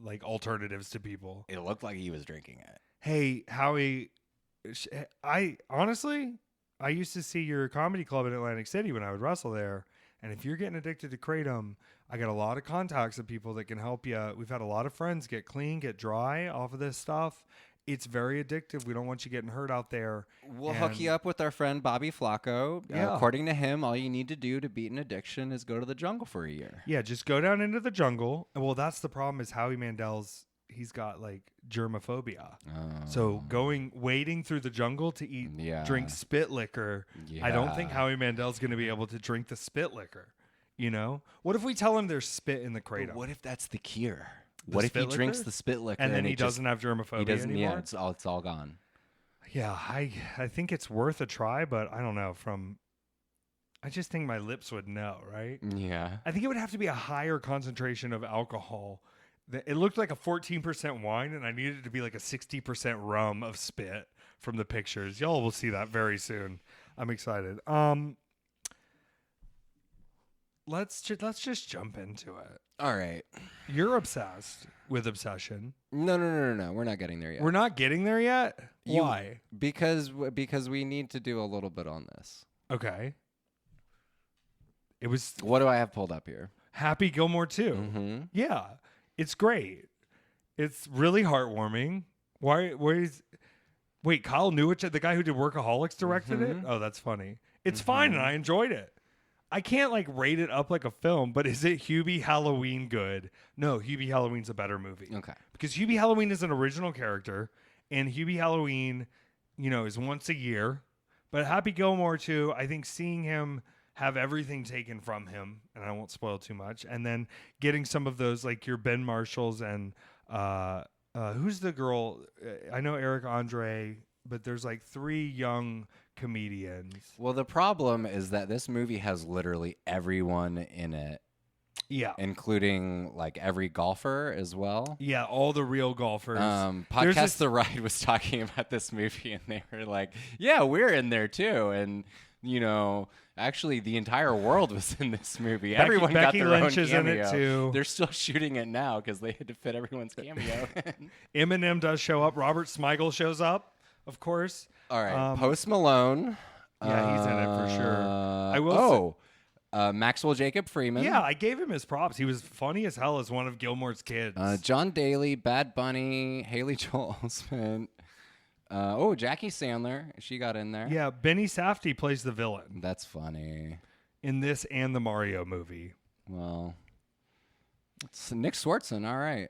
like alternatives to people? It looked like he was drinking it. Hey, Howie, I used to see your comedy club in Atlantic City when I would wrestle there. And if you're getting addicted to kratom, I got a lot of contacts of people that can help you. We've had a lot of friends get clean, get dry off of this stuff. It's very addictive. We don't want you getting hurt out there. We'll hook you up with our friend Bobby Flacco. According to him, all you need to do to beat an addiction is go to the jungle for a year. Yeah, just go down into the jungle. Well, that's the problem is Howie Mandel's, he's got like germophobia. So wading through the jungle to drink spit liquor. Yeah. I don't think Howie Mandel's going to be able to drink the spit liquor. You know, what if we tell him there's spit in the kratom? But what if that's the cure? What if he drinks the spit liquor and then he doesn't have germophobia anymore? Yeah, it's all gone. Yeah, I think it's worth a try, but I don't know. I just think my lips would know, right? Yeah. I think it would have to be a higher concentration of alcohol. It looked like a 14% wine, and I needed it to be like a 60% rum of spit from the pictures. Y'all will see that very soon. I'm excited. Let's just jump into it. All right. You're obsessed with obsession. No. We're not getting there yet. We're not getting there yet? Why? Because we need to do a little bit on this. Okay. What do I have pulled up here? Happy Gilmore 2. Mm-hmm. Yeah. It's great. It's really heartwarming. Wait, Kyle Newich, the guy who did Workaholics, directed it? Oh, that's funny. It's fine, and I enjoyed it. I can't rate it up like a film, but is it Hubie Halloween good? No, Hubie Halloween's a better movie. Okay. Because Hubie Halloween is an original character, and Hubie Halloween, is once a year. But Happy Gilmore 2, I think seeing him have everything taken from him, and I won't spoil too much, and then getting some of those, like your Ben Marshalls and who's the girl? I know Eric Andre, but there's 3 young comedians. Well, the problem is that this movie has literally everyone in it. Yeah. Including every golfer as well. Yeah, all the real golfers. Podcast The Ride was talking about this movie, and they were like, yeah, we're in there too. And, actually the entire world was in this movie. Everyone got their Lynch own is cameo. in it too. They're still shooting it now because they had to fit everyone's cameo. Eminem does show up. Robert Smigel shows up, of course. All right. Post Malone. Yeah, he's in it for sure. I will Maxwell Jacob Freeman. Yeah, I gave him his props. He was funny as hell as one of Gilmore's kids. John Daly, Bad Bunny, Haley Joel Osment. Jackie Sandler. She got in there. Yeah, Benny Safdie plays the villain. That's funny. In this and the Mario movie. Well, it's Nick Swartzen. All right.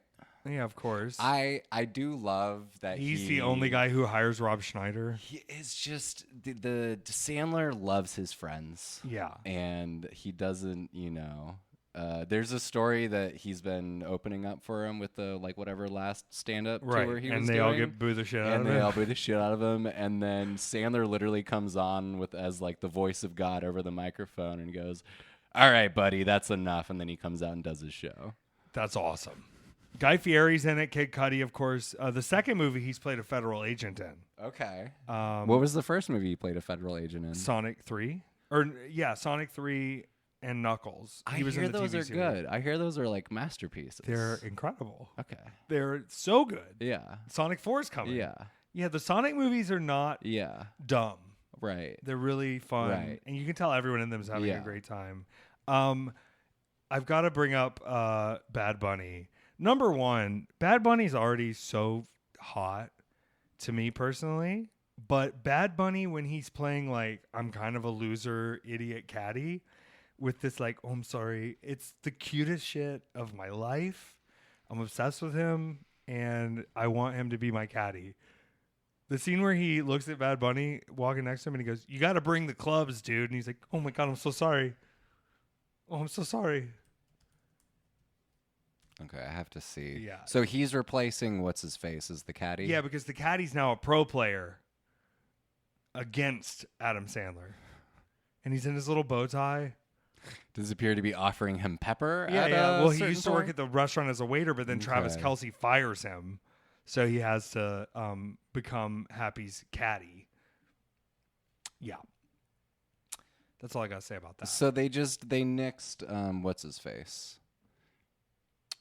Yeah, of course. I do love that he's the only guy who hires Rob Schneider. He is just the Sandler loves his friends. Yeah, and he doesn't, there's a story that he's been opening up for him with the whatever last stand-up tour he was doing. And they all get boo the shit out of him. And they all boo the shit out of him. And then Sandler literally comes on as the voice of God over the microphone and goes, "All right, buddy, that's enough." And then he comes out and does his show. That's awesome. Guy Fieri's in it. Kid Cudi, of course. The second movie he's played a federal agent in. Okay. What was the first movie he played a federal agent in? Sonic 3. Sonic 3 and Knuckles. I hear those are good. I hear those are masterpieces. They're incredible. Okay. They're so good. Yeah. Sonic 4 is coming. Yeah. Yeah, the Sonic movies are not dumb. Right. They're really fun. Right. And you can tell everyone in them is having a great time. I've got to bring up Bad Bunny. Number one, Bad Bunny's already so hot to me personally. But Bad Bunny, when he's playing I'm kind of a loser, idiot caddy with this oh, I'm sorry. It's the cutest shit of my life. I'm obsessed with him and I want him to be my caddy. The scene where he looks at Bad Bunny walking next to him and he goes, "You got to bring the clubs, dude." And he's like, "Oh my God, I'm so sorry. Oh, I'm so sorry." Okay, I have to see. Yeah. So he's replacing what's his face as the caddy? Yeah, because the caddy's now a pro player against Adam Sandler. And he's in his little bow tie. Does appear to be offering him pepper? Yeah. Well, he used to work at the restaurant as a waiter, but then Travis Okay. Kelce fires him. So he has to become Happy's caddy. Yeah. That's all I got to say about that. So they nixed what's his face?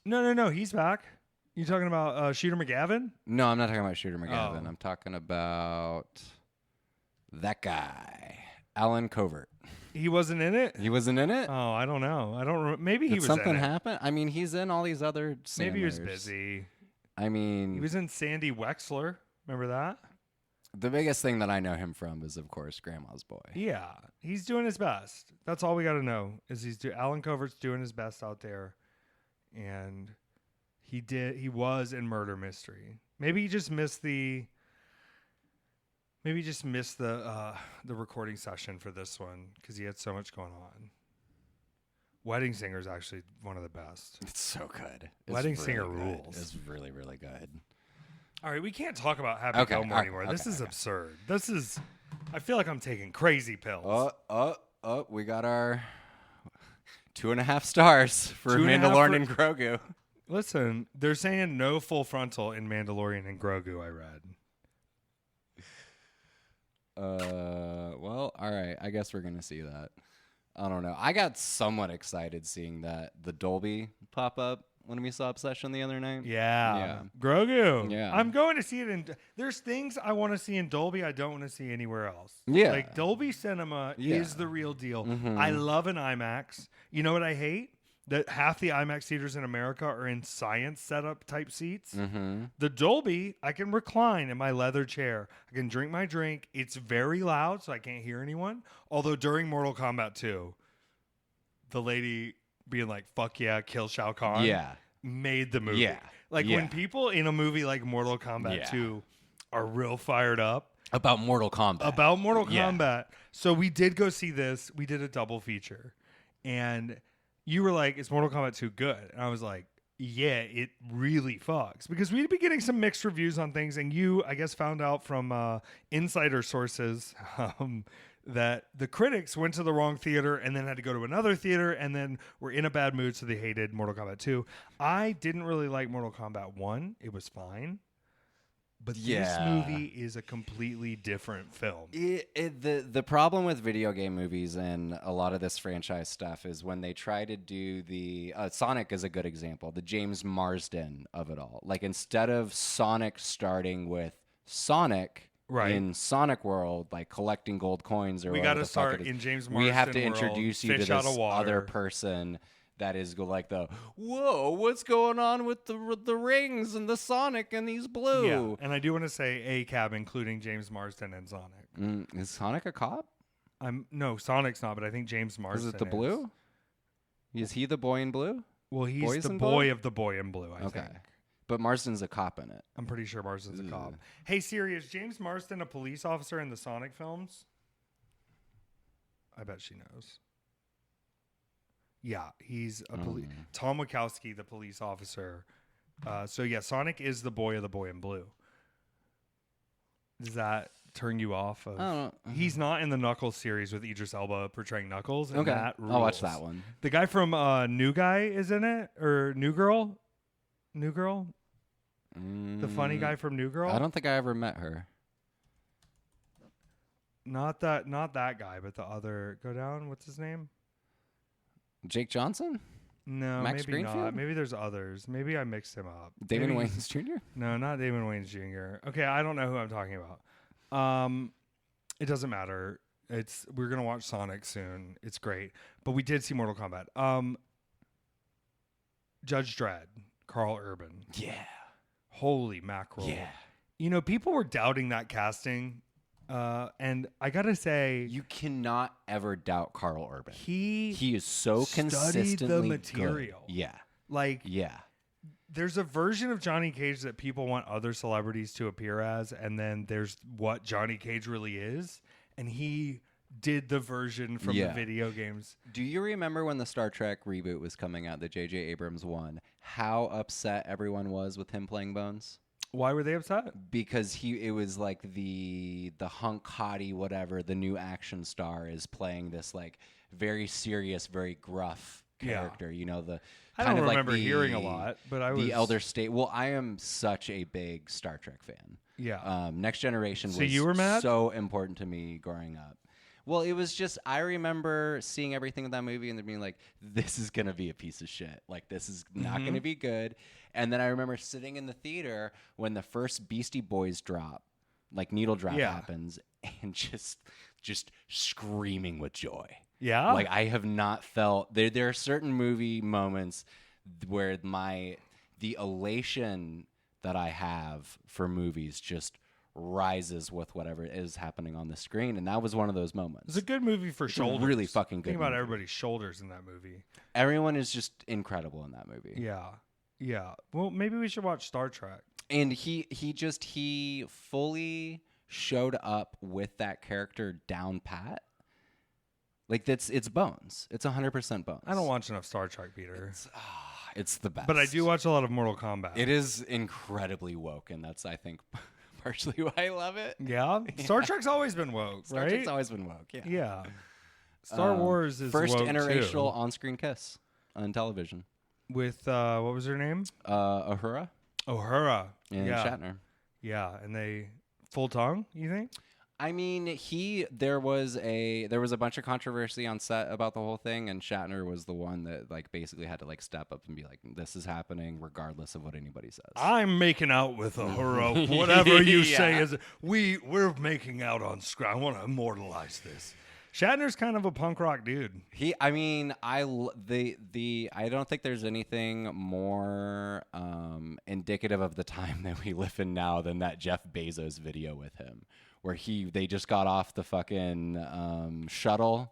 No. He's back. You talking about Shooter McGavin? No, I'm not talking about Shooter McGavin. Oh. I'm talking about that guy, Alan Covert. He wasn't in it? He wasn't in it? Oh, I don't know. Maybe he Did was something in it. happen? I mean, he's in all these other Sandlers. Maybe he was busy. I mean, He was in Sandy Wexler. Remember that? the biggest thing that I know him from is, of course, Grandma's Boy. Yeah, he's doing his best. That's all we got to know is Alan Covert's doing his best out there, and he was in Murder Mystery. Maybe he just missed the recording session for this one because he had so much going on. Wedding Singer is actually one of the best. It's so good. It's Wedding really Singer good. rules. It's really, really good. All right, we can't talk about Happy Gilmore anymore. This is absurd. I feel like I'm taking crazy pills. We got our 2.5 stars for 2.5 Mandalorian and Grogu. Listen, they're saying no full frontal in Mandalorian and Grogu, I read. Well, all right. I guess we're going to see that. I don't know. I got somewhat excited seeing the Dolby pop up when we saw Obsession the other night. Yeah. Grogu. Yeah. I'm going to see it there's things I want to see in Dolby I don't want to see anywhere else. Yeah. Like Dolby Cinema is the real deal. Mm-hmm. I love an IMAX. You know what I hate? That half the IMAX theaters in America are in science setup type seats. Mm-hmm. The Dolby, I can recline in my leather chair. I can drink my drink. It's very loud, so I can't hear anyone. Although during Mortal Kombat 2, the lady being like, "Fuck yeah, kill Shao Kahn," made the movie. Yeah. Like when people in a movie like Mortal Kombat 2 are real fired up About Mortal Kombat. So we did go see this. We did a double feature. And you were like, "Is Mortal Kombat 2 good?" And I was like, "Yeah, it really fucks." Because we'd been getting some mixed reviews on things, and you, I guess, found out from insider sources that the critics went to the wrong theater and then had to go to another theater and then were in a bad mood, so they hated Mortal Kombat 2. I didn't really like Mortal Kombat 1. It was fine. But this movie is a completely different film. The problem with video game movies and a lot of this franchise stuff is when they try to do the Sonic is a good example, the James Marsden of it all. Like instead of Sonic starting with Sonic in Sonic World, like collecting gold coins or we got to start in James Marsden. We have to world, introduce you to this other person that is like whoa, what's going on with the rings and the Sonic and these blue? Yeah, and I do want to say a cab, including James Marsden and Sonic. Is Sonic a cop? No, Sonic's not, but I think James Marsden is. It the blue? Is he the boy in blue? Well, he's Boys the in boy blue? of the boy in blue, I think. But Marsden's a cop in it. I'm pretty sure Marsden's a cop. Hey Siri, is James Marsden a police officer in the Sonic films? I bet she knows. Yeah, he's a Tom Wachowski, the police officer. So yeah, Sonic is the boy in blue. Does that turn you off? He's not in the Knuckles series with Idris Elba portraying Knuckles. And that rules. I'll watch that one. The guy from New Guy is in it, or New Girl. The funny guy from New Girl. I don't think I ever met her. Not that guy, but the other. Go down. What's his name? Jake Johnson? No, Max maybe Greenfield? not. Maybe there's others. Maybe I mixed him up. Damon Wayans Jr.? No, not Damon Wayans Jr. Okay, I don't know who I'm talking about. It doesn't matter. We're gonna watch Sonic soon. It's great. But we did see Mortal Kombat. Judge Dredd, Carl Urban. Yeah. Holy mackerel. Yeah. You know, people were doubting that casting. And I gotta say, you cannot ever doubt Carl Urban. He is so consistently the material. Good. Yeah. Like, yeah. There's a version of Johnny Cage that people want other celebrities to appear as, and then there's what Johnny Cage really is, and he did the version from the video games. Do you remember when the Star Trek reboot was coming out, that J.J. Abrams won, how upset everyone was with him playing Bones? Why were they upset? Because it was like the hunk hottie whatever, the new action star is playing this like very serious, very gruff character. You know, I don't remember hearing a lot, but I was the elder state. Well, I am such a big Star Trek fan. Yeah. Next Generation so was you were mad? So important to me growing up. Well, it was just, I remember seeing everything in that movie and then being like, this is going to be a piece of shit. Like, this is not going to be good. And then I remember sitting in the theater when the first Beastie Boys drop, like needle drop happens, and just screaming with joy. Yeah. Like, I have not felt, there are certain movie moments where the elation that I have for movies just rises with whatever is happening on the screen, and that was one of those moments. It's a good movie for shoulders. Really fucking good. Think about everybody's shoulders in that movie. Everyone is just incredible in that movie. Yeah. Well, maybe we should watch Star Trek. And he fully showed up with that character down pat. Like it's Bones. It's 100% Bones. I don't watch enough Star Trek, Peter. It's the best. But I do watch a lot of Mortal Kombat. It is incredibly woke, and that's, I think, partially why I love it. Yeah. Star Trek's always been woke, right? Star Trek's always been woke, yeah. Yeah. Star Wars is first woke interracial too. on-screen kiss on television. With, what was her name? Uhura. Uhura. And Shatner. Yeah, and they full tongue, you think? I mean, there was a bunch of controversy on set about the whole thing, and Shatner was the one that like basically had to like step up and be like, "This is happening, regardless of what anybody says." I'm making out with Uhura. Whatever you say is we're making out on screen. I want to immortalize this. Shatner's kind of a punk rock dude. I don't think there's anything more indicative of the time that we live in now than that Jeff Bezos video with him, where they just got off the fucking shuttle.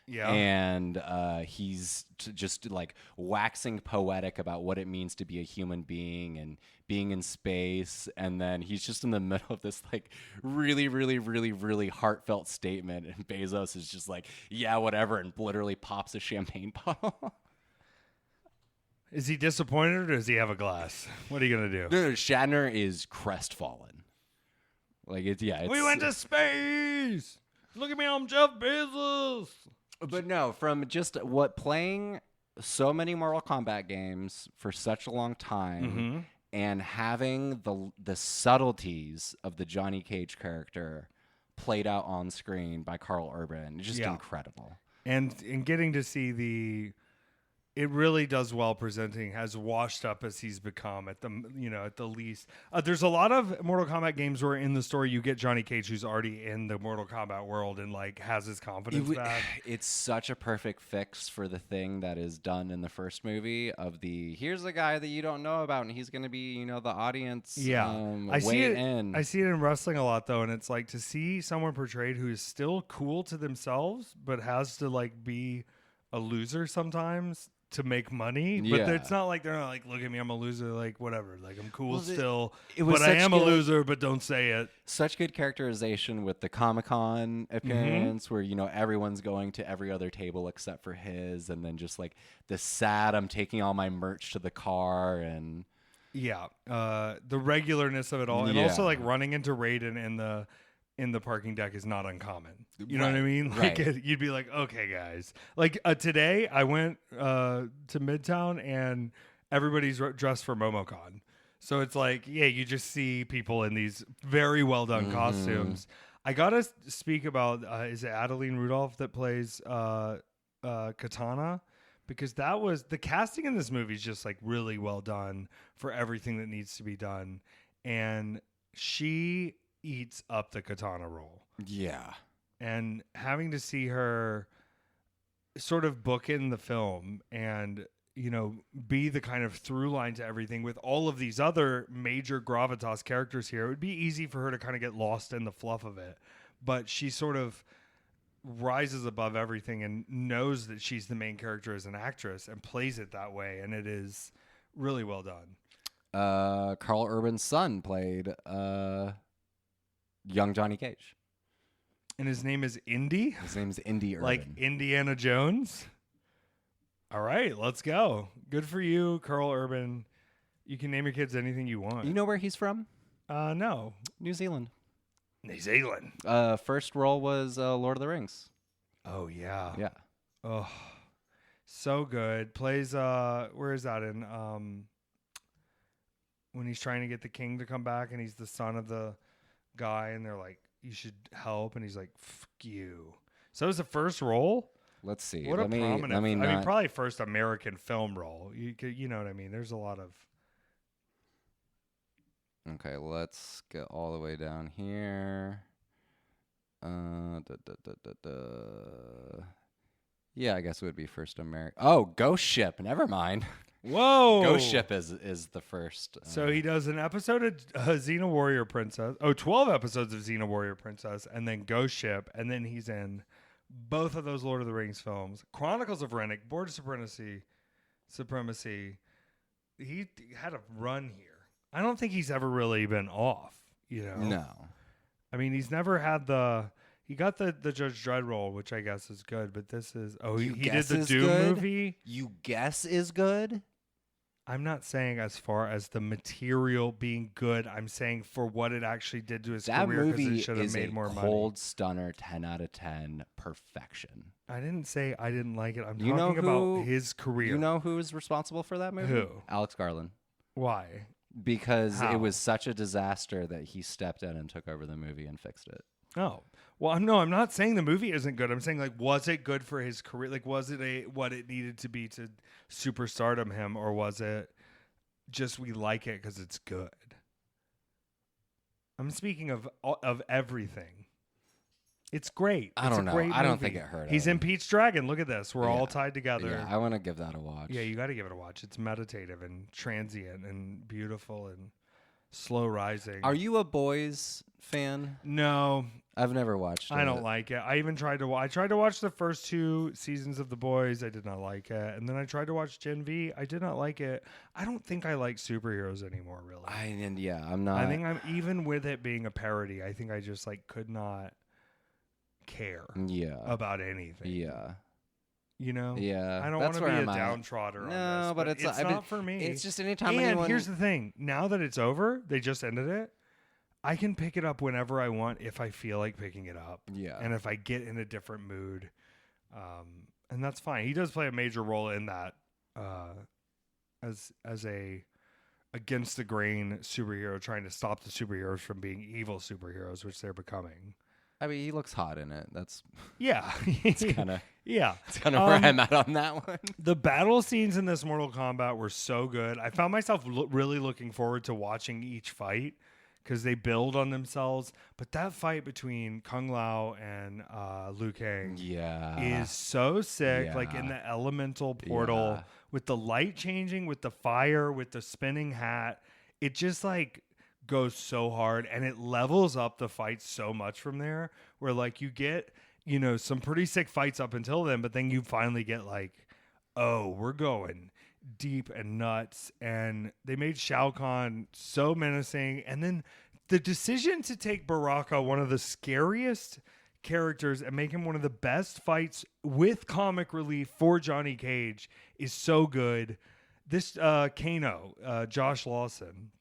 Yeah. And he's just like waxing poetic about what it means to be a human being and being in space. And then he's just in the middle of this like really, really, really, really heartfelt statement. And Bezos is just like, yeah, whatever. And literally pops a champagne bottle. Is he disappointed or does he have a glass? What are you going to do? No, Shatner is crestfallen. Like, we went to space. Look at me, I'm Jeff Bezos. But no, from just playing so many Mortal Kombat games for such a long time and having the subtleties of the Johnny Cage character played out on screen by Carl Urban, just incredible. And getting to see it really does well presenting, as washed up as he's become at the least. There's a lot of Mortal Kombat games where in the story you get Johnny Cage who's already in the Mortal Kombat world and like has his confidence back. It's such a perfect fix for the thing that is done in the first movie of here's a guy that you don't know about and he's going to be, the audience. I see it in wrestling a lot though. And it's like to see someone portrayed who is still cool to themselves, but has to like be a loser sometimes. to make money, but it's not like they're not like, look at me, I'm a loser, like whatever, like I'm cool still, but I am a loser, but don't say it. Such good characterization with the Comic-Con appearance where, you know, everyone's going to every other table except for his, and then just like the sad, I'm taking all my merch to the car, and the regularness of it all, and also like running into Raiden in the parking deck is not uncommon. You know what I mean? Like you'd be like, okay, guys. Like today, I went to Midtown and everybody's dressed for MomoCon. So it's like, you just see people in these very well done costumes. I gotta speak about is it Adeline Rudolph that plays Katana? Because that was the casting in this movie is just like really well done for everything that needs to be done, and she eats up the Katana role. Yeah. And having to see her sort of book in the film and, you know, be the kind of through line to everything with all of these other major gravitas characters here, it would be easy for her to kind of get lost in the fluff of it. But she sort of rises above everything and knows that she's the main character as an actress and plays it that way. And it is really well done. Carl Urban's son played young Johnny Cage. And his name is Indy? His name's Indy Urban. Like Indiana Jones? All right, let's go. Good for you, Carl Urban. You can name your kids anything you want. You know where he's from? No. New Zealand. New Zealand. First role was Lord of the Rings. Oh, yeah. Yeah. Oh, so good. Plays, where is that in? When he's trying to get the king to come back and he's the son of the guy and they're like, you should help, and he's like, fuck you. So it was the first role? Let's see. What a prominent, I mean, probably first American film role. You know what I mean? There's a lot of... Okay, let's get all the way down here. Yeah, I guess it would be first American. Oh, Ghost Ship. Never mind. Whoa. Ghost Ship is the first. So he does an episode of Xena Warrior Princess. 12 episodes of Xena Warrior Princess, and then Ghost Ship, and then he's in both of those Lord of the Rings films. Chronicles of Ren, Board of Supremacy. He had a run here. I don't think he's ever really been off, you know? No. I mean, he's never had he got the Judge Dredd role, which I guess is good, but this is... Oh, he did the Doom movie? You guess is good? I'm not saying as far as the material being good. I'm saying for what it actually did to his career, because it should have made more money. Cold stunner, 10 out of 10, perfection. I didn't say I didn't like it. I'm talking about his career. You know who is responsible for that movie? Who? Alex Garland. Why? Because it was such a disaster that he stepped in and took over the movie and fixed it. Oh. Well, no, I'm not saying the movie isn't good. I'm saying, like, was it good for his career? Like, was it what it needed to be to superstardom him, or was it just we like it because it's good? I'm speaking of everything. It's great. I don't know. Great I don't movie. think it hurt. He's in Pete's Dragon. Look at this. We're all tied together. Yeah, I want to give that a watch. Yeah, you got to give it a watch. It's meditative and transient and beautiful and slow rising. Are you a Boys fan? No. I've never watched it. I don't like it. I even tried to watch the first 2 seasons of The Boys. I did not like it. And then I tried to watch Gen V. I did not like it. I don't think I like superheroes anymore, really. I'm not. I think I'm even with it being a parody. I think I just like could not care about anything. Yeah. You know? Yeah. I don't want to be a downtrodder on this. But it's not for me. It's just anytime And here's the thing. Now that it's over, they just ended it. I can pick it up whenever I want if I feel like picking it up. Yeah. And if I get in a different mood. And that's fine. He does play a major role in that as a against the grain superhero trying to stop the superheroes from being evil superheroes, which they're becoming. I mean, he looks hot in it. That's it's kind of It's kind of where I'm at on that one. The battle scenes in this Mortal Kombat were so good. I found myself really looking forward to watching each fight because they build on themselves. But that fight between Kung Lao and Liu Kang is so sick. Like in the elemental portal with the light changing, with the fire, with the spinning hat. It just like goes so hard, and it levels up the fight so much from there, where like you get, you know, some pretty sick fights up until then, but then you finally get like oh, we're going deep and nuts. And they made Shao Kahn so menacing. And then the decision to take Baraka, one of the scariest characters, and make him one of the best fights with comic relief for Johnny Cage is so good. This Kano, Josh Lawson,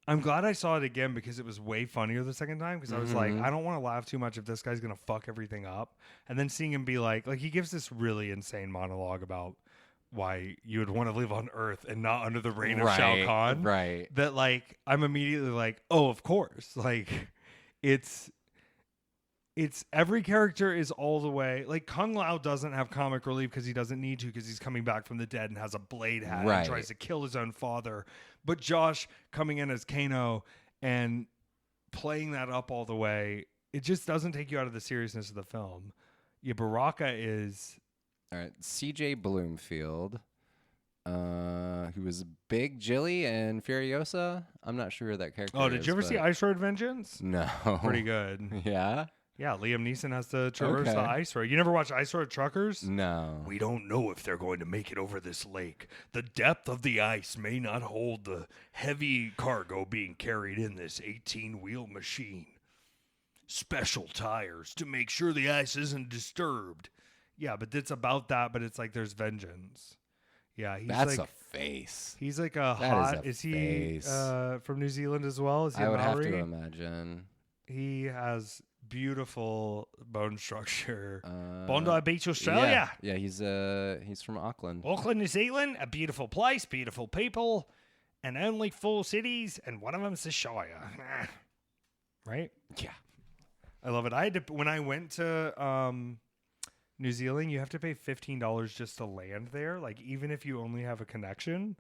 I'm glad I saw it again because it was way funnier the second time, because I was like, I don't want to laugh too much if this guy's going to fuck everything up. And then seeing him be like he gives this really insane monologue about why you would want to live on Earth and not under the reign of Shao Kahn. Right. That I'm immediately like, oh, of course. It's every character is all the way. Kung Lao doesn't have comic relief because he doesn't need to, because he's coming back from the dead and has a blade hat and tries to kill his own father. But Josh coming in as Kano and playing that up all the way, it just doesn't take you out of the seriousness of the film. Yeah, Baraka is... All right, C.J. Bloomfield, who was Big Jilly and Furiosa. I'm not sure who that character is. Oh, did you ever see Ice Road Vengeance? No. Pretty good. Yeah? Yeah, Liam Neeson has to traverse the ice road. You never watch Ice Road Truckers? No. We don't know if they're going to make it over this lake. The depth of the ice may not hold the heavy cargo being carried in this 18-wheel machine. Special tires to make sure the ice isn't disturbed. Yeah, but it's about that, but it's there's vengeance. Yeah, he's that's a face. He's a hot... Is he from New Zealand as well? Is he I would Maori? have to imagine. He has beautiful bone structure. Bondi Beach, Australia. Yeah, he's from Auckland. Auckland, New Zealand, a beautiful place, beautiful people, and only 4 cities, and one of them's the Shire. Right? Yeah. I love it. When I went to New Zealand, you have to pay $15 just to land there. Even if you only have a connection,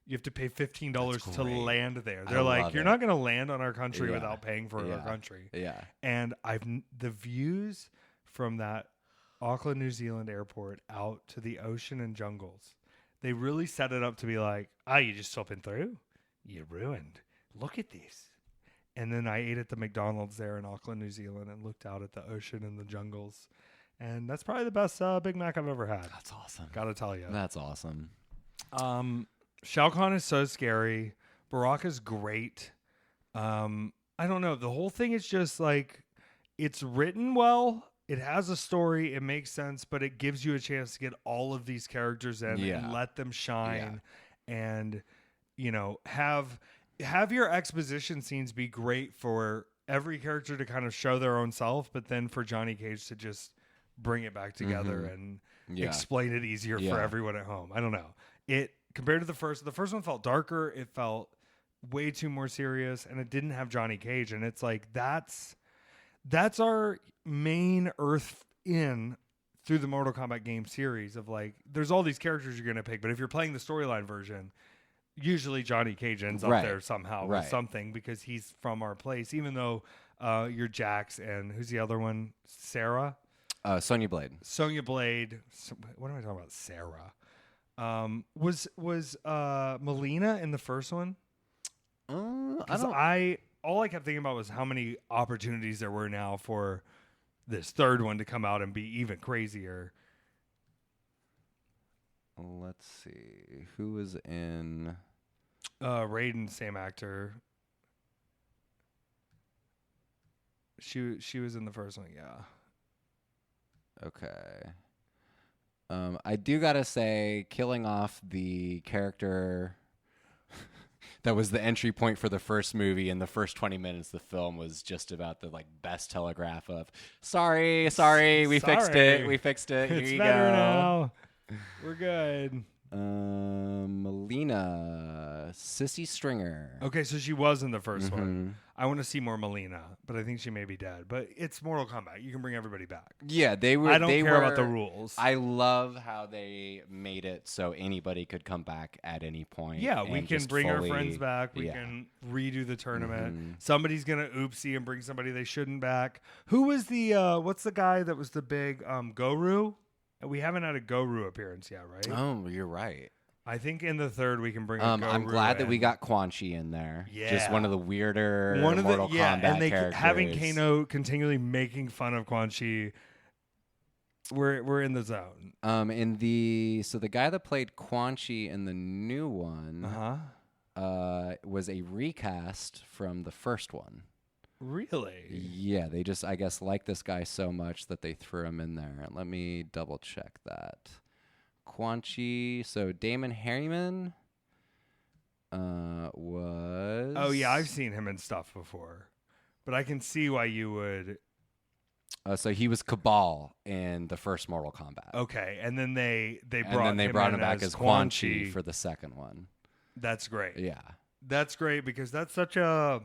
you have to pay $15 to land there. They're you're not going to land on our country without paying for our country. Yeah. And the views from that Auckland, New Zealand airport out to the ocean and jungles, they really set it up to be you just slipping through? You ruined. Look at this. And then I ate at the McDonald's there in Auckland, New Zealand, and looked out at the ocean and the jungles. And that's probably the best Big Mac I've ever had. That's awesome. Gotta tell you. That's awesome. Shao Kahn is so scary. Baraka's great. I don't know. The whole thing is just it's written well. It has a story. It makes sense, but it gives you a chance to get all of these characters in and let them shine. And, have your exposition scenes be great for every character to kind of show their own self, but then for Johnny Cage to just bring it back together and explain it easier for everyone at home. I don't know. Compared to the first one felt darker. It felt way too more serious, and it didn't have Johnny Cage. And it's that's our main Earth in through the Mortal Kombat game series of there's all these characters you're going to pick, but if you're playing the storyline version, usually Johnny Cage ends up there somehow with something because he's from our place, even though you're Jax and who's the other one? Sarah? Sonya Blade. Sonya Blade. What am I talking about? Sarah. Was Melina in the first one? All I kept thinking about was how many opportunities there were now for this third one to come out and be even crazier. Let's see. Who was in Raiden, same actor. She was in the first one, yeah. Okay. I do gotta say, killing off the character that was the entry point for the first movie in the first 20 minutes of the film was just about the best telegraph of sorry, we fixed it. Here it's you better go. Now. We're good. Melina, Sissy Stringer. Okay, so she was in the first one. I want to see more Melina, but I think she may be dead. But it's Mortal Kombat. You can bring everybody back. Yeah, they were. I don't care about the rules. I love how they made it so anybody could come back at any point. Yeah, we can bring our friends back. We can redo the tournament. Somebody's going to oopsie and bring somebody they shouldn't back. Who was the, what's the guy that was the big Guru? We haven't had a Guru appearance yet, right? Oh, you're right. I think in the third we can bring a Guru I'm glad that we got Quan Chi in there. Yeah. Just one of the weirder Mortal Kombat and characters. Having Kano continually making fun of Quan Chi We're in the zone. So the guy that played Quan Chi in the new one was a recast from the first one. Really? Yeah, they just, I guess, like this guy so much that they threw him in there. Let me double check that. Quan Chi, so Damon Harriman was... Oh, yeah, I've seen him in stuff before. But I can see why you would... So he was Cabal in the first Mortal Kombat. Okay, and then they brought him back as Quan Chi Chi for the second one. That's great. Yeah. That's great because that's such a...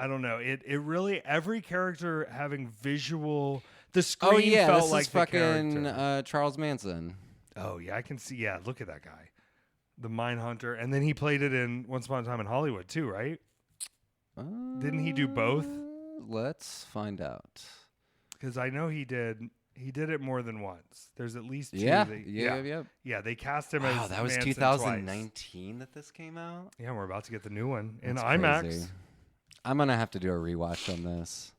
I don't know. It really, every character having visual... The screen felt this like is the fucking character. Charles Manson. Oh, yeah, I can see. Yeah, look at that guy. The Mindhunter. And then he played it in Once Upon a Time in Hollywood, too, right? Didn't he do both? Let's find out. Because I know he did it more than once. There's at least two. Yeah, Yeah, they cast him as Wow, that was Manson 2019 twice. That this came out? Yeah, we're about to get the new one in That's IMAX. crazy. I'm going to have to do a rewatch on this.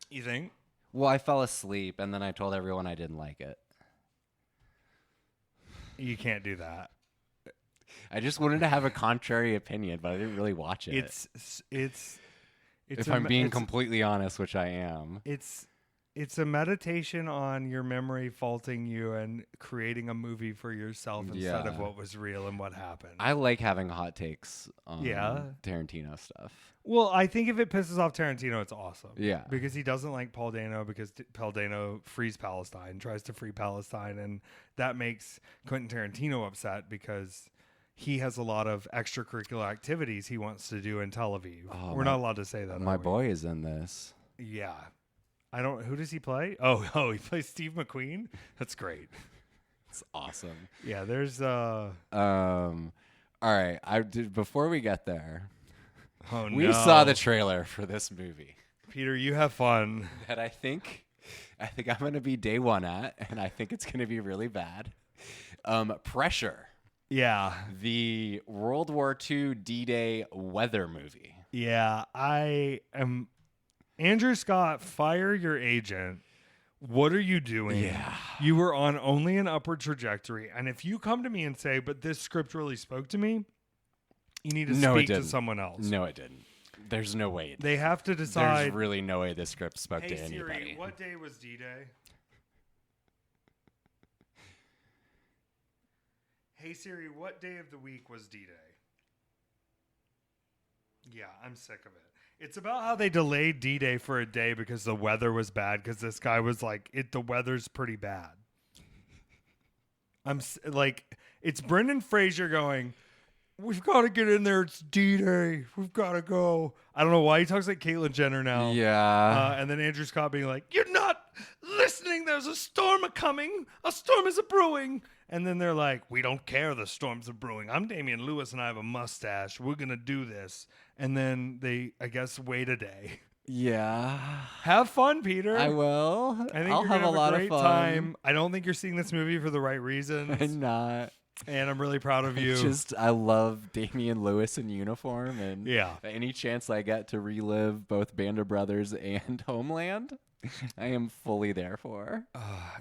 You think? Well, I fell asleep, and then I told everyone I didn't like it. You can't do that. I just wanted to have a contrary opinion, but I didn't really watch it. It's if I'm being completely honest, which I am. It's a meditation on your memory faulting you and creating a movie for yourself instead of what was real and what happened. I like having hot takes on Tarantino stuff. Well, I think if it pisses off Tarantino, it's awesome. Yeah. Because he doesn't like Paul Dano because Paul Dano frees Palestine, tries to free Palestine, and that makes Quentin Tarantino upset because he has a lot of extracurricular activities he wants to do in Tel Aviv. We're not allowed to say that. My boy is in this. Yeah. Who does he play? Oh, he plays Steve McQueen? That's great. It's awesome. Yeah, there's all right, before we get there. Oh no. We saw the trailer for this movie. Peter, you have fun. That I think I'm going to be day one at, and I think it's going to be really bad. Pressure. Yeah. The World War II D-Day weather movie. Yeah, I am... Andrew Scott, fire your agent. What are you doing? Yeah. You were on only an upward trajectory. And if you come to me and say, but this script really spoke to me, you need to speak to someone else. No, it didn't. There's no way. They have to decide. There's really no way this script spoke to anybody. Hey Siri, what day was D-Day? Hey Siri, what day of the week was D-Day? Yeah, I'm sick of it. It's about how they delayed D-Day for a day because the weather was bad because this guy was like, the weather's pretty bad. It's Brendan Fraser going, we've got to get in there. It's D-Day. We've got to go. I don't know why he talks like Caitlyn Jenner now. Yeah. And then Andrew Scott being like, you're not listening. There's a storm a-coming. A storm is a-brewing. And then they're like, we don't care. The storms are brewing. I'm Damian Lewis and I have a mustache. We're going to do this. And then they, I guess, wait a day. Yeah. Have fun, Peter. I will. I think I'll have a lot of fun. Time. I don't think you're seeing this movie for the right reasons. I'm not. And I'm really proud of you. I love Damian Lewis in uniform. And yeah. Any chance I get to relive both Band of Brothers and Homeland, I am fully there for.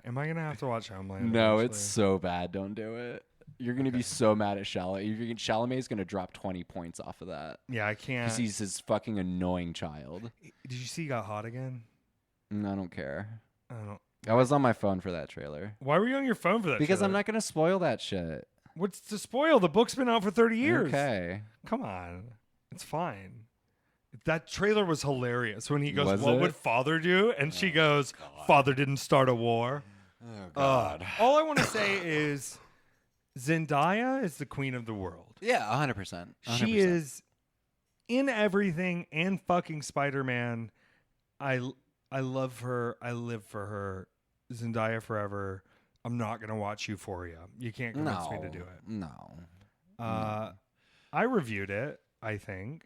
Am I going to have to watch Homeland? No, eventually? It's so bad. Don't do it. You're going to be so mad at Chalamet. Chalamet's going to drop 20 points off of that. Yeah, I can't. Because he's his fucking annoying child. Did you see he got hot again? I don't care. I was on my phone for that trailer. Why were you on your phone for that Because trailer? I'm not going to spoil that shit. What's to spoil? The book's been out for 30 years. Okay. Come on. It's fine. That trailer was hilarious when he goes, what would father do? And she goes, God. Father didn't start a war. Oh, God. All I want to say is Zendaya is the queen of the world. Yeah, 100%. She is in everything and fucking Spider-Man. I love her. I live for her. Zendaya forever. I'm not going to watch Euphoria. You can't convince me to do it. No. I reviewed it, I think.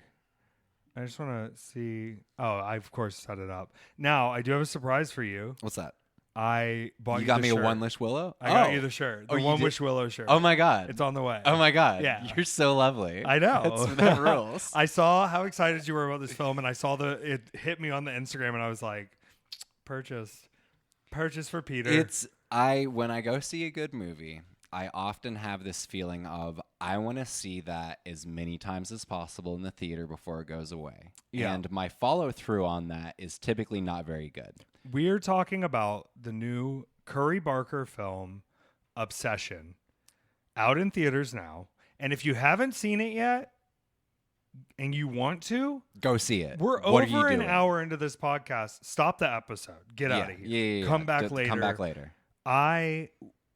I just want to see. Oh, I, of course, set it up. Now, I do have a surprise for you. What's that? I bought you got me shirt. a One Wish Willow? I got you the shirt. The One Wish Willow shirt. Oh, my God. It's on the way. Oh, my God. Yeah. You're so lovely. I know. That rules. I saw how excited you were about this film, and I saw it hit me on the Instagram, and I was like, purchase for Peter. When I go see a good movie, I often have this feeling of I want to see that as many times as possible in the theater before it goes away. Yeah. And my follow through on that is typically not very good. We're talking about the new Curry Barker film, Obsession, out in theaters now. And if you haven't seen it yet and you want to, go see it. We're What over are you an doing? hour into this podcast. Stop the episode. Get out of here. Yeah. Come back later. Come back later. I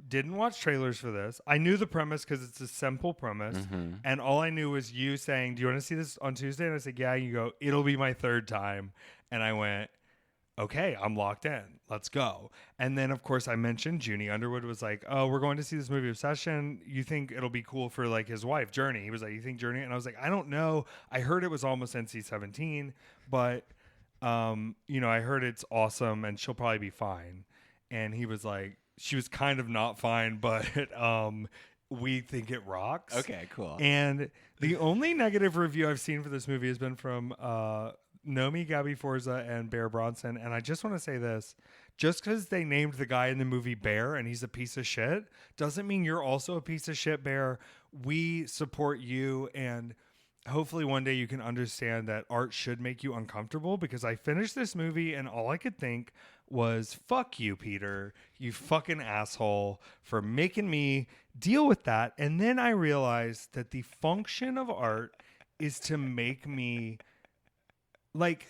didn't watch trailers for this. I knew the premise because it's a simple premise. Mm-hmm. And all I knew was you saying, do you want to see this on Tuesday? And I said, yeah. You go, it'll be my third time. And I went, okay, I'm locked in. Let's go. And then, of course, I mentioned Junie Underwood was like, oh, we're going to see this movie Obsession. You think it'll be cool for like his wife, Journey? He was like, you think Journey? And I was like, I don't know. I heard it was almost NC-17, but, I heard it's awesome and she'll probably be fine. And he was like, she was kind of not fine, but we think it rocks. Okay, cool. And the only negative review I've seen for this movie has been from Nomi, Gabby Forza, and Bear Bronson. And I just want to say this. Just because they named the guy in the movie Bear and he's a piece of shit doesn't mean you're also a piece of shit, Bear. We support you, and hopefully one day you can understand that art should make you uncomfortable, because I finished this movie and all I could think was, fuck you, Peter, you fucking asshole, for making me deal with that. And then I realized that the function of art is to make me, like,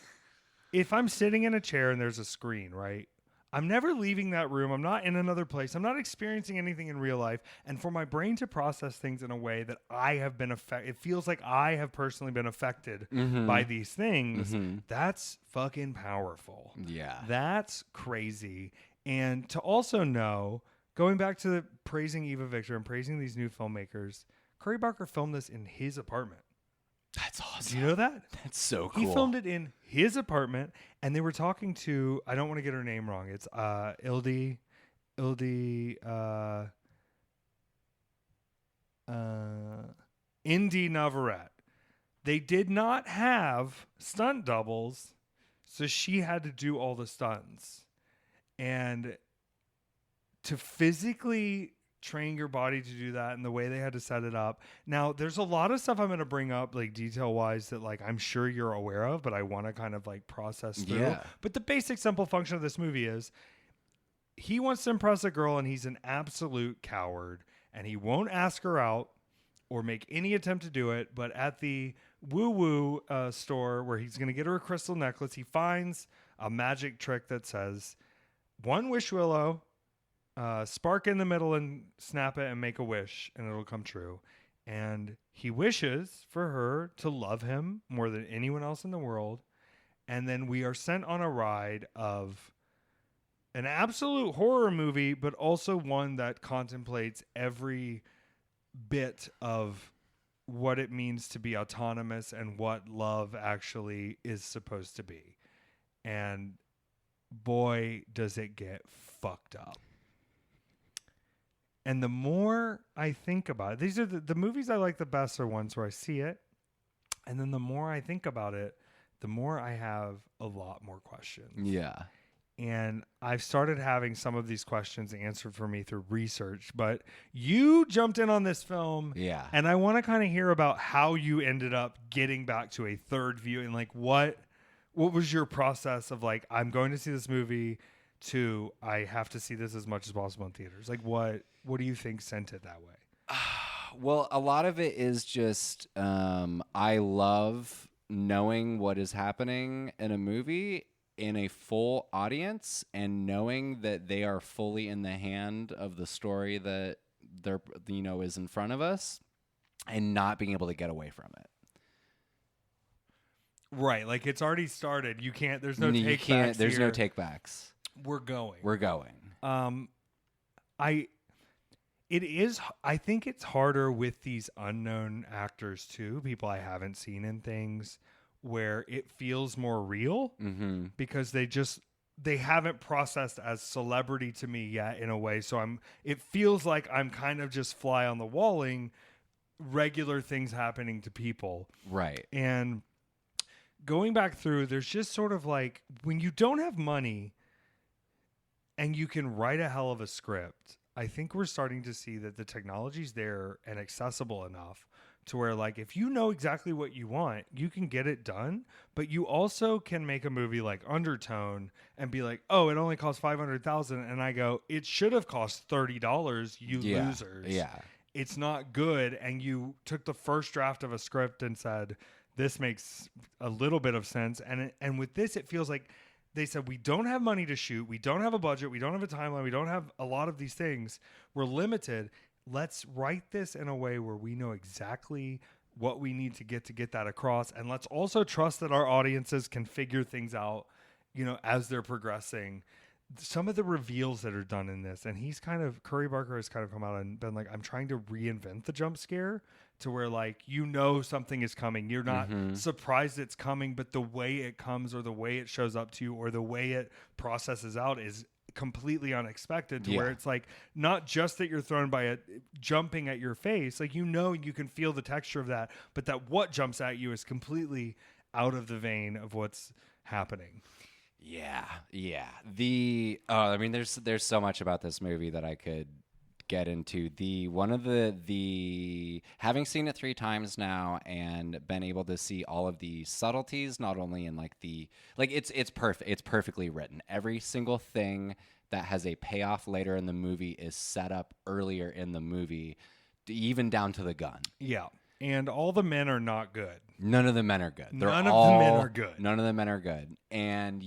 if I'm sitting in a chair and there's a screen, right? I'm never leaving that room. I'm not in another place. I'm not experiencing anything in real life. And for my brain to process things in a way that I have been affected, it feels like I have personally been affected by these things. That's fucking powerful. Yeah. That's crazy. And to also know, going back to praising Eva Victor and praising these new filmmakers, Curry Barker filmed this in his apartment. That's awesome. Do you know that? That's so cool. He filmed it in his apartment, and they were talking to, I don't want to get her name wrong. It's Ildi Indy Navarrete. They did not have stunt doubles, so she had to do all the stunts. And to physically train your body to do that and the way they had to set it up. Now, there's a lot of stuff I'm going to bring up, like detail-wise, that like I'm sure you're aware of, but I want to kind of like process through. Yeah. But the basic simple function of this movie is he wants to impress a girl and he's an absolute coward and he won't ask her out or make any attempt to do it. But at the woo-woo store where he's going to get her a crystal necklace, he finds a magic trick that says, one wish willow, spark in the middle and snap it and make a wish and it'll come true. And he wishes for her to love him more than anyone else in the world. And then we are sent on a ride of an absolute horror movie, but also one that contemplates every bit of what it means to be autonomous and what love actually is supposed to be. And boy, does it get fucked up. And the more I think about it, these are the movies I like the best are ones where I see it. And then the more I think about it, the more I have a lot more questions. Yeah. And I've started having some of these questions answered for me through research. But you jumped in on this film. Yeah. And I want to kind of hear about how you ended up getting back to a third view. And like, what was your process of like, I'm going to see this movie to I have to see this as much as possible in theaters? Like, what do you think sent it that way? Well, a lot of it is just I love knowing what is happening in a movie in a full audience and knowing that they are fully in the hand of the story that they're is in front of us and not being able to get away from it. Right, like it's already started. You can't. There's no You take can't. backs. There's here. no take backs. We're going. We're going. I think it's harder with these unknown actors too, people I haven't seen in things, where it feels more real because they haven't processed as celebrity to me yet in a way. So it feels like I'm kind of just fly on the walling, regular things happening to people. Right. And going back through, there's just sort of like, when you don't have money, and you can write a hell of a script. I think we're starting to see that the technology's there and accessible enough to where, like, if you know exactly what you want, you can get it done. But you also can make a movie like Undertone and be like, oh, it only cost $500,000, and I go, it should have cost $30. You losers. Yeah, it's not good. And you took the first draft of a script and said, this makes a little bit of sense. And with this, it feels like they said, we don't have money to shoot. We don't have a budget. We don't have a timeline. We don't have a lot of these things. We're limited. Let's write this in a way where we know exactly what we need to get that across. And let's also trust that our audiences can figure things out, you know, as they're progressing. Some of the reveals that are done in this, and Curry Barker has kind of come out and been like, I'm trying to reinvent the jump scare to where, like, you know, something is coming. You're not surprised it's coming, but the way it comes or the way it shows up to you or the way it processes out is completely unexpected to where it's like, not just that you're thrown by it jumping at your face. Like, you know, you can feel the texture of that, but that what jumps at you is completely out of the vein of what's happening. Yeah. I mean, there's so much about this movie that I could get into. Having seen it 3 times now and been able to see all of the subtleties, not only in it's perfect. It's perfectly written. Every single thing that has a payoff later in the movie is set up earlier in the movie, even down to the gun. Yeah. And all the men are not good. None of the men are good. None of the men are good. None of the men are good. And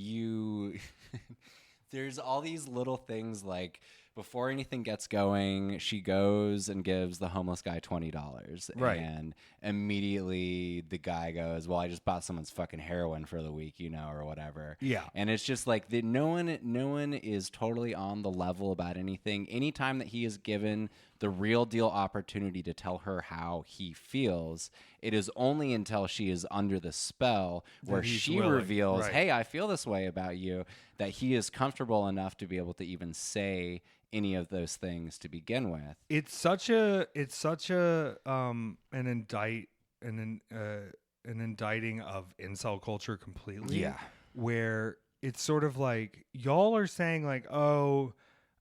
there's all these little things like, before anything gets going, she goes and gives the homeless guy $20. Right. And immediately the guy goes, well, I just bought someone's fucking heroin for the week, you know, or whatever. Yeah. And it's just like no one is totally on the level about anything. Anytime that he is given the real deal opportunity to tell her how he feels, it is only until she is under the spell where she reveals, hey, I feel this way about you, that he is comfortable enough to be able to even say any of those things to begin with. It's such a an indicting of incel culture completely. Yeah. Where it's sort of like, y'all are saying like, oh,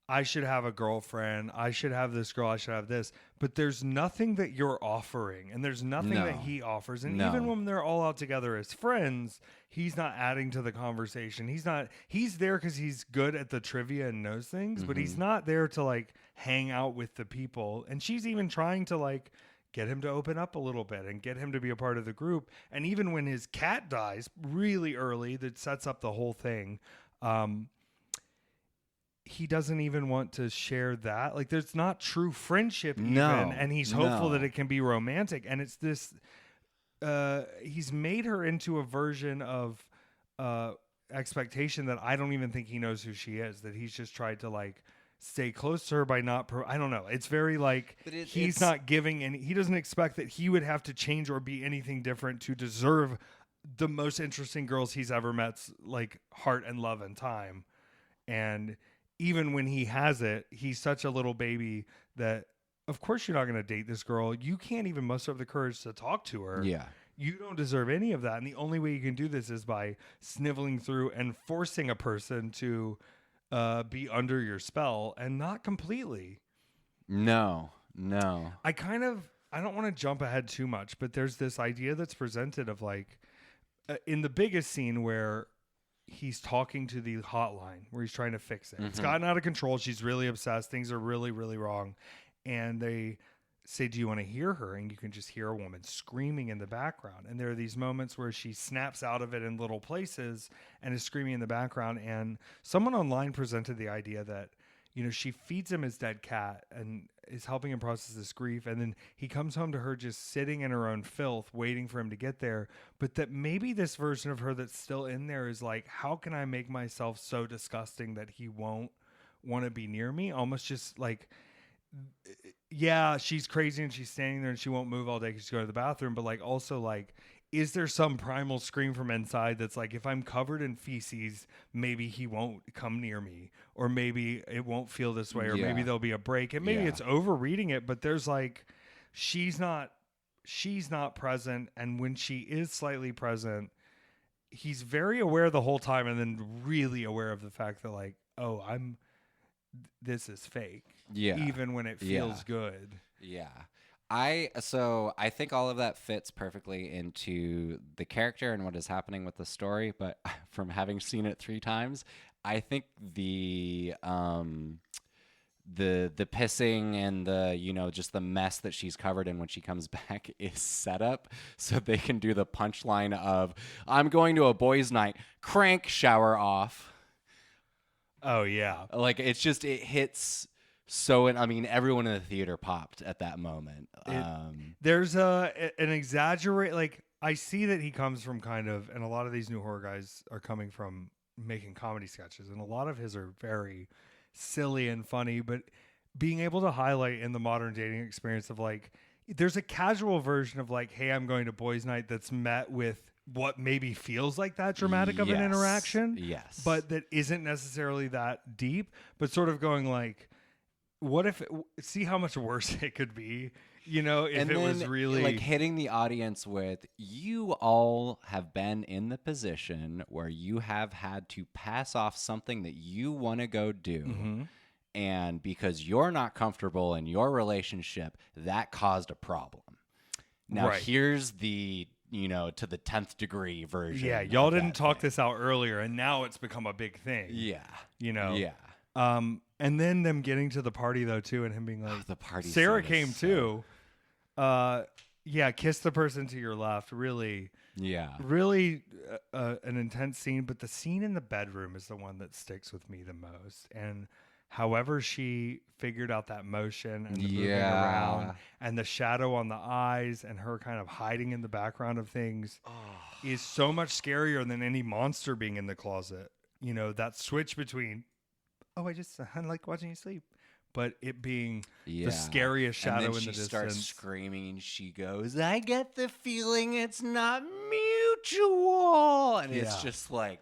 I should have a girlfriend, I should have this girl, I should have this, but there's nothing that you're offering, and there's nothing that he offers. And even when they're all out together as friends, he's not adding to the conversation. He's there because he's good at the trivia and knows things, but he's not there to like hang out with the people. And she's even trying to like get him to open up a little bit and get him to be a part of the group. And even when his cat dies really early, that sets up the whole thing. He doesn't even want to share that. Like, there's not true friendship even, and he's hopeful that it can be romantic. And it's this, he's made her into a version of expectation that I don't even think he knows who she is, that he's just tried to like stay close to her by not, I don't know. It's very like, he's not giving, and he doesn't expect that he would have to change or be anything different to deserve the most interesting girls he's ever met's like heart and love and time. And even when he has it, he's such a little baby that, of course, you're not going to date this girl. You can't even muster up the courage to talk to her. Yeah. You don't deserve any of that. And the only way you can do this is by sniveling through and forcing a person to be under your spell, and not completely. No. I don't want to jump ahead too much, but there's this idea that's presented of like, in the biggest scene where he's talking to the hotline where he's trying to fix it. It's gotten out of control. She's really obsessed. Things are really, really wrong. And they say, do you want to hear her? And you can just hear a woman screaming in the background. And there are these moments where she snaps out of it in little places and is screaming in the background. And someone online presented the idea that, you know, she feeds him his dead cat and is helping him process this grief. And then he comes home to her just sitting in her own filth, waiting for him to get there. But that maybe this version of her that's still in there is like, how can I make myself so disgusting that he won't want to be near me? Almost just like, yeah, she's crazy and she's standing there and she won't move all day because she's going to the bathroom. But like, also like, is there some primal scream from inside that's like, if I'm covered in feces, maybe he won't come near me, or maybe it won't feel this way, or maybe there'll be a break, and maybe it's overreading it, but there's like, she's not present. And when she is slightly present, he's very aware the whole time, and then really aware of the fact that like, oh, this is fake. Yeah. Even when it feels good. Yeah. I think all of that fits perfectly into the character and what is happening with the story, but from having seen it 3 times, I think the pissing and the just the mess that she's covered in when she comes back is set up so they can do the punchline of I'm going to a boys' night, crank, shower off. Oh yeah. Like it hits so, I mean, everyone in the theater popped at that moment. There's an exaggerate, like, I see that he comes from kind of, and a lot of these new horror guys are coming from making comedy sketches, and a lot of his are very silly and funny, but being able to highlight in the modern dating experience of like, there's a casual version of like, hey, I'm going to boys' night that's met with what maybe feels like that dramatic of an interaction. Yes. But that isn't necessarily that deep, but sort of going like, what if see how much worse it could be, if it was really like hitting the audience with, you all have been in the position where you have had to pass off something that you want to go do. Mm-hmm. And because you're not comfortable in your relationship, that caused a problem. Now here's the, to the 10th degree version. Yeah. Y'all didn't talk this out earlier, and now it's become a big thing. Yeah. Yeah. And then them getting to the party though too, and him being like, the party. Sarah came too. Yeah, kiss the person to your left. Really, really an intense scene. But the scene in the bedroom is the one that sticks with me the most. And however she figured out that motion and the moving around and the shadow on the eyes and her kind of hiding in the background of things is so much scarier than any monster being in the closet. That switch between, I like watching you sleep, but it being the scariest shadow in the distance. She starts screaming and she goes, I get the feeling it's not mutual. And it's just like,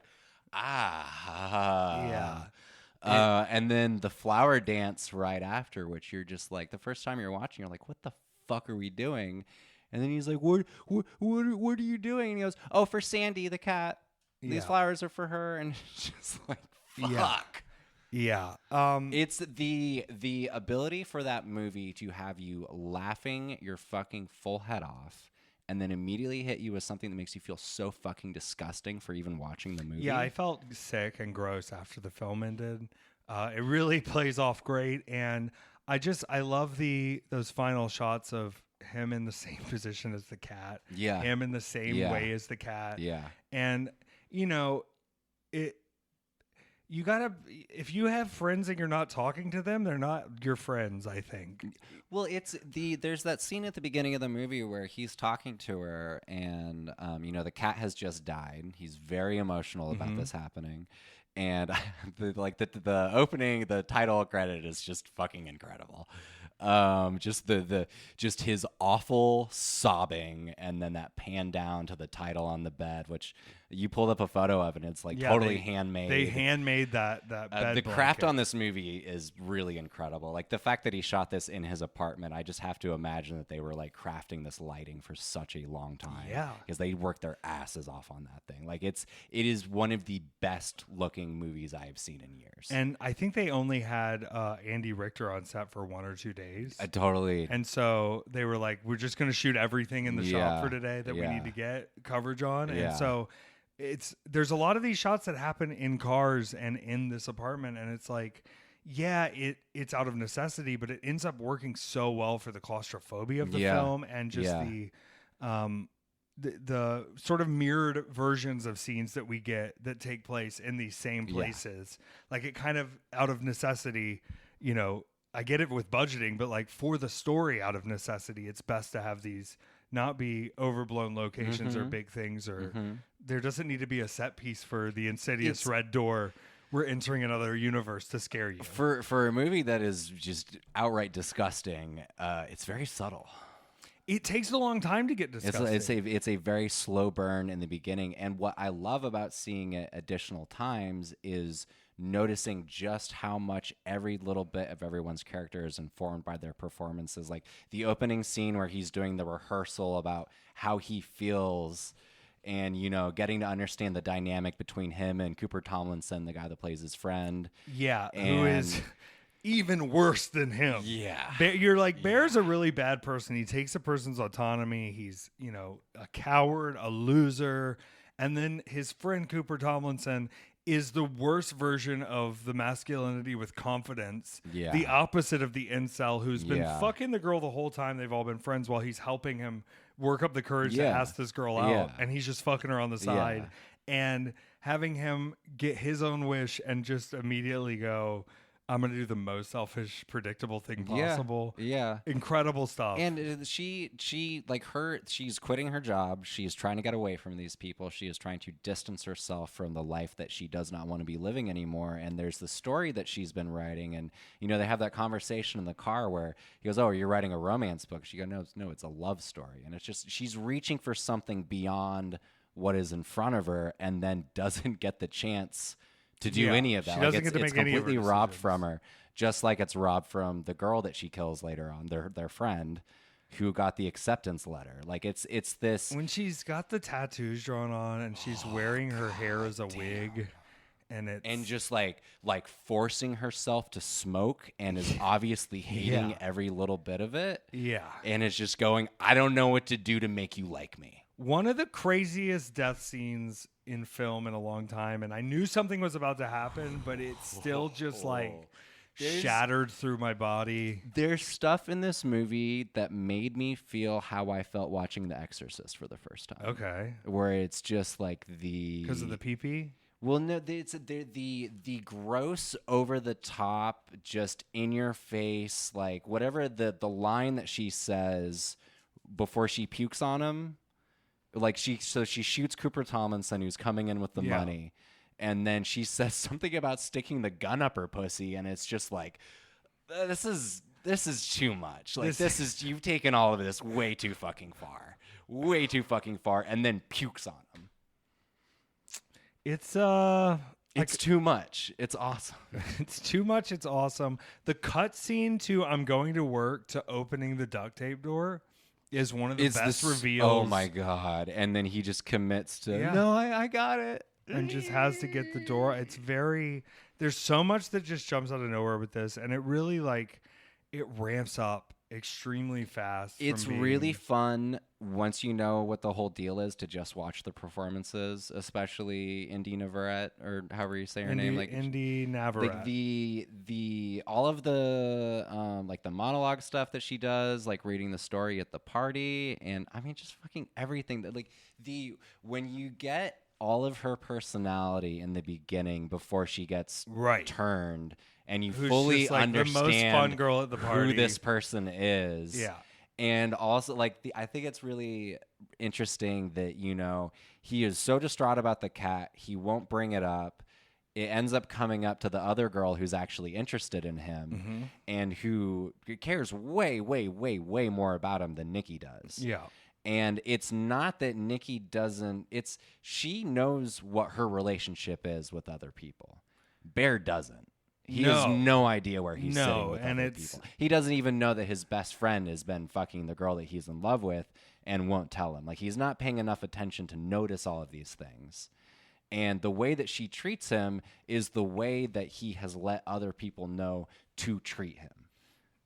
and then the flower dance right after, which you're just like, the first time you're watching, you're like, what the fuck are we doing? And then he's like, what are you doing? And he goes, oh, for Sandy, the cat. These flowers are for her. And it's just like, fuck. Yeah. It's the ability for that movie to have you laughing your fucking full head off and then immediately hit you with something that makes you feel so fucking disgusting for even watching the movie. Yeah, I felt sick and gross after the film ended. It really plays off great, and I love those final shots of him in the same position as the cat. Yeah. Him in the same way as the cat. Yeah. And you gotta, if you have friends and you're not talking to them, they're not your friends, I think. Well, there's that scene at the beginning of the movie where he's talking to her and, the cat has just died. He's very emotional about this happening. And the opening, the title credit is just fucking incredible. Just his awful sobbing, and then that pan down to the title on the bed, which you pulled up a photo of, and it's like totally handmade. They handmade that bed. The craft on this movie is really incredible. Like the fact that he shot this in his apartment, I just have to imagine that they were like crafting this lighting for such a long time. Yeah, because they worked their asses off on that thing. Like it is one of the best looking movies I have seen in years. And I think they only had Andy Richter on set for 1 or 2 days. Totally. And so they were like, we're just going to shoot everything in the shop for today that we need to get coverage on. And so there's a lot of these shots that happen in cars and in this apartment. And it's like, it's out of necessity, but it ends up working so well for the claustrophobia of the film and just the sort of mirrored versions of scenes that we get that take place in these same places. Like it kind of out of necessity, I get it with budgeting, but like for the story out of necessity, it's best to have these not be overblown locations or big things, or there doesn't need to be a set piece for the insidious red door. We're entering another universe to scare you. For a movie that is just outright disgusting, it's very subtle. It takes a long time to get disgusting. It's a very slow burn in the beginning, and what I love about seeing it additional times is noticing just how much every little bit of everyone's character is informed by their performances. Like the opening scene where he's doing the rehearsal about how he feels and, getting to understand the dynamic between him and Cooper Tomlinson, the guy that plays his friend. Yeah, who is even worse than him. Yeah. You're like, Bear's a really bad person. He takes a person's autonomy. He's, a coward, a loser. And then his friend Cooper Tomlinson is the worst version of the masculinity with confidence. Yeah. The opposite of the incel who's been Yeah. fucking the girl the whole time. They've all been friends while he's helping him work up the courage to Yeah. ask this girl out. Yeah. And he's just fucking her on the side. And having him get his own wish and just immediately go, I'm going to do the most selfish, predictable thing possible. Yeah. Incredible stuff. And she's quitting her job. She's trying to get away from these people. She is trying to distance herself from the life that she does not want to be living anymore. And there's the story that she's been writing. And, they have that conversation in the car where he goes, oh, you're writing a romance book. She goes, no, it's a love story. And it's just, she's reaching for something beyond what is in front of her and then doesn't get the chance to do any of that. She doesn't get to make any of her completely robbed decisions. from her, just like it's robbed from the girl that she kills later on, their friend, who got the acceptance letter. Like it's this when she's got the tattoos drawn on and she's wearing her hair as a wig, and just like forcing herself to smoke and is obviously hating every little bit of it. Yeah, and it's just going, I don't know what to do to make you like me. One of the craziest death scenes in film in a long time, and I knew something was about to happen, but it's still just shattered through my body. There's stuff in this movie that made me feel how I felt watching The Exorcist for the first time. Okay, where it's just like because of the pee-pee. Well, no, it's the gross, over the top, just in your face, like whatever the line that she says before she pukes on him. Like she shoots Cooper Tomlinson, who's coming in with the money, and then she says something about sticking the gun up her pussy, and it's just like, this is too much. Like you've taken all of this way too fucking far, and then pukes on him. It's too much. It's awesome. It's too much. It's awesome. The cut scene to I'm going to work to opening the duct tape door is one of the best reveals. Oh my God. And then he just commits to, no, I got it. And just has to get the door. There's so much that just jumps out of nowhere with this. And it really it ramps up extremely fast. It's really fun once you know what the whole deal is to just watch the performances, especially Indy Navarrete, or however you say her name. Like Indy Navarrete. Like the all of the like the monologue stuff that she does, like reading the story at the party, and I mean just fucking everything that when you get all of her personality in the beginning before she gets turned, and you fully understand the most fun girl at the party, who this person is. Yeah. And also, I think it's really interesting that, he is so distraught about the cat, he won't bring it up. It ends up coming up to the other girl who's actually interested in him and who cares way, way, way, way more about him than Nikki does. Yeah. And it's not that Nikki doesn't, she knows what her relationship is with other people. Bear doesn't. He has no idea where he's sitting with other people. He doesn't even know that his best friend has been fucking the girl that he's in love with and won't tell him. Like, he's not paying enough attention to notice all of these things. And the way that she treats him is the way that he has let other people know to treat him.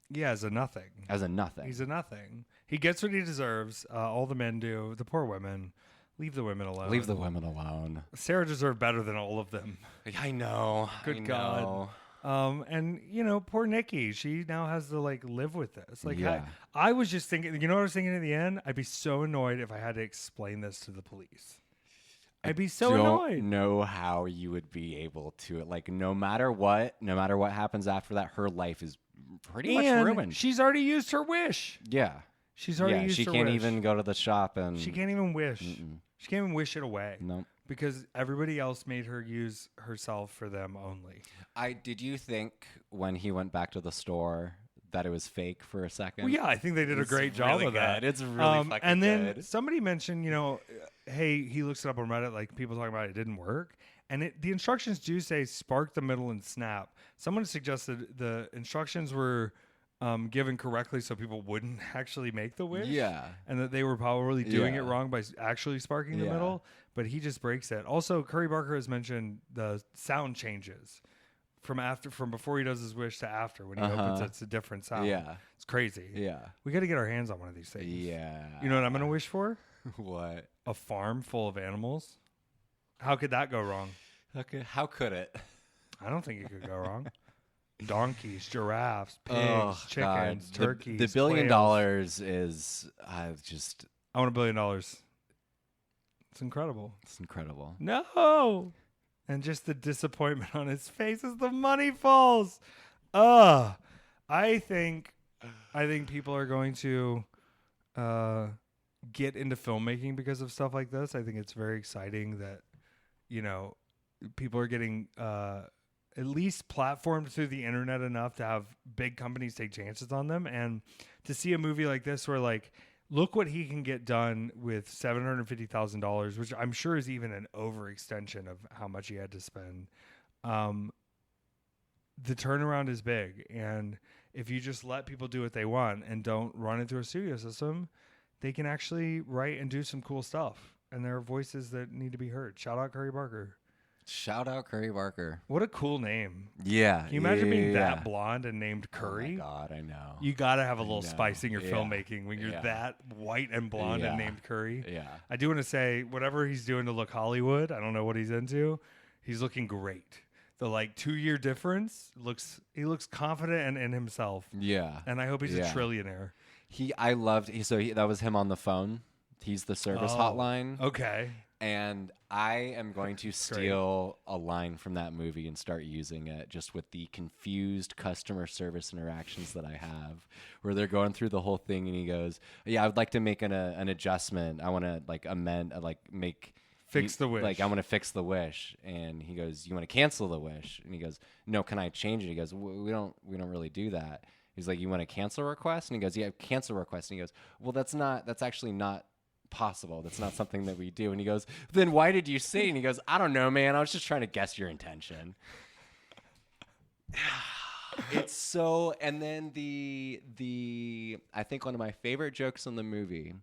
Yeah, as a nothing. As a nothing. He's a nothing. He gets what he deserves. All the men do. The poor women. Leave the women alone. Leave the women alone. Sarah deserved better than all of them. I know. Good God. And poor Nikki, she now has to live with this. I was just thinking, what I was thinking at the end? I'd be so annoyed if I had to explain this to the police. I'd be so annoyed. I don't know how you would be able to. No matter what happens after that, her life is pretty much ruined. She's already used her wish. Yeah. She's already used her wish. She can't even go to the shop and... She can't even wish. She can't even wish it away. Nope. Because everybody else made her use herself for them only. Did you think when he went back to the store that it was fake for a second? Well, yeah, I think they did a great job of that. It's really fucking good. And then somebody mentioned, hey, he looks it up on Reddit, people talking about it didn't work. And the instructions do say spark the middle and snap. Someone suggested the instructions were given correctly so people wouldn't actually make the wish. Yeah. And that they were probably doing it wrong by actually sparking the middle. But he just breaks it. Also, Curry Barker has mentioned the sound changes from before he does his wish to after when he opens it, it's a different sound. Yeah. It's crazy. Yeah. We got to get our hands on one of these things. Yeah. You know what I'm going to wish for? What? A farm full of animals. How could that go wrong? Okay. How could it? I don't think it could go wrong. Donkeys, giraffes, pigs, Oh, chickens, God. turkeys. The $1 billion quails. is I want $1 billion. It's incredible. It's incredible. No. And just the disappointment on his face as the money falls. I think people are going to get into filmmaking because of stuff like this. I think it's very exciting that, people are getting at least platformed through the internet enough to have big companies take chances on them. And to see a movie like this where, like, look what he can get done with $750,000, which I'm sure is even an overextension of how much he had to spend. The turnaround is big. And if you just let people do what they want and don't run it through a studio system, they can actually write and do some cool stuff. And there are voices that need to be heard. Shout out Curry Barker. Shout out Curry Barker. What a cool name. Yeah. Can you imagine being that blonde and named Curry? Oh, my God, I know. You got to have a little spice in your filmmaking when you're Yeah. that white and blonde and named Curry. Yeah. I do want to say, whatever he's doing to look Hollywood, I don't know what he's into. He's looking great. The 2-year difference he looks confident in himself. Yeah. And I hope he's a trillionaire. That was him on the phone. He's the service hotline. Okay. And I am going to steal a line from that movie and start using it just with the confused customer service interactions that I have, where they're going through the whole thing and he goes, "Yeah, I would like to make an adjustment. I want to amend, fix the wish. I want to fix the wish." And he goes, "You want to cancel the wish?" And he goes, "No, can I change it?" He goes, "We don't really do that." He's like, "You want a cancel request?" And he goes, "Yeah, cancel request." And he goes, "Well, that's actually not possible. That's not something that we do." And he goes, "Then why did you say?" And he goes, "I don't know, man. I was just trying to guess your intention." It's so, and then I think one of my favorite jokes in the movie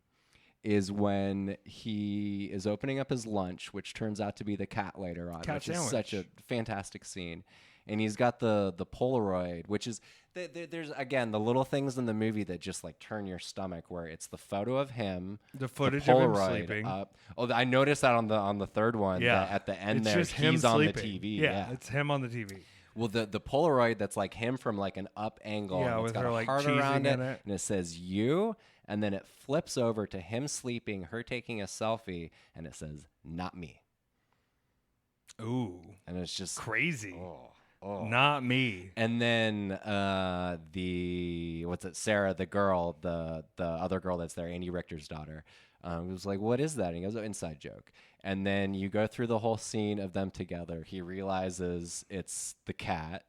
is when he is opening up his lunch, which turns out to be the cat later on, which is such a fantastic scene. And he's got the Polaroid, which is there's again the little things in the movie that just turn your stomach. Where it's the photo of him, the footage the Polaroid of him sleeping. Up. Oh, I noticed that on the third one. Yeah, that at the end it's there, just him he's on sleeping. the TV. Yeah, it's him on the TV. Well, the Polaroid that's him from an up angle. Yeah, and with it's got her a heart cheesing around it, in it, and it says "you," and then it flips over to him sleeping, her taking a selfie, and it says "not me." Ooh, and it's just crazy. Oh. Not me. And then Sarah, the girl, the other girl that's there, Andy Richter's daughter, was like, "What is that?" And he goes, "Oh, inside joke." And then you go through the whole scene of them together. He realizes it's the cat.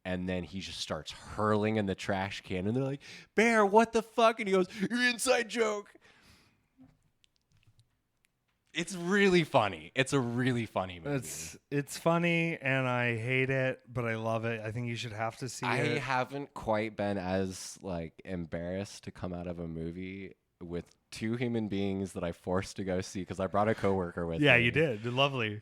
And then he just starts hurling in the trash can. And they're like, "Bear, what the fuck?" And he goes, "Your inside joke." It's really funny. It's a really funny movie. It's funny, and I hate it, but I love it. I think you should have to see it. I haven't quite been as embarrassed to come out of a movie with two human beings that I forced to go see because I brought a coworker with me. Yeah, you did. Lovely.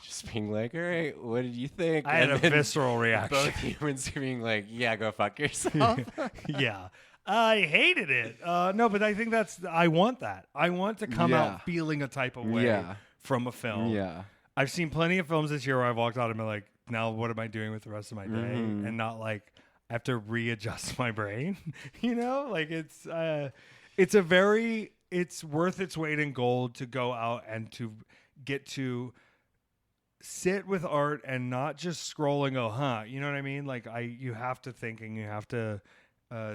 Just being like, "All right, what did you think?" I had a visceral reaction. Both humans being like, "Yeah, go fuck yourself." Yeah. I hated it. No, but I think I want that. I want to come out feeling a type of way from a film. Yeah. I've seen plenty of films this year where I've walked out and been like, now what am I doing with the rest of my day? Mm-hmm. And not I have to readjust my brain. It's worth its weight in gold to go out and to get to sit with art and not just scroll and go, huh? You know what I mean? You have to think and you have to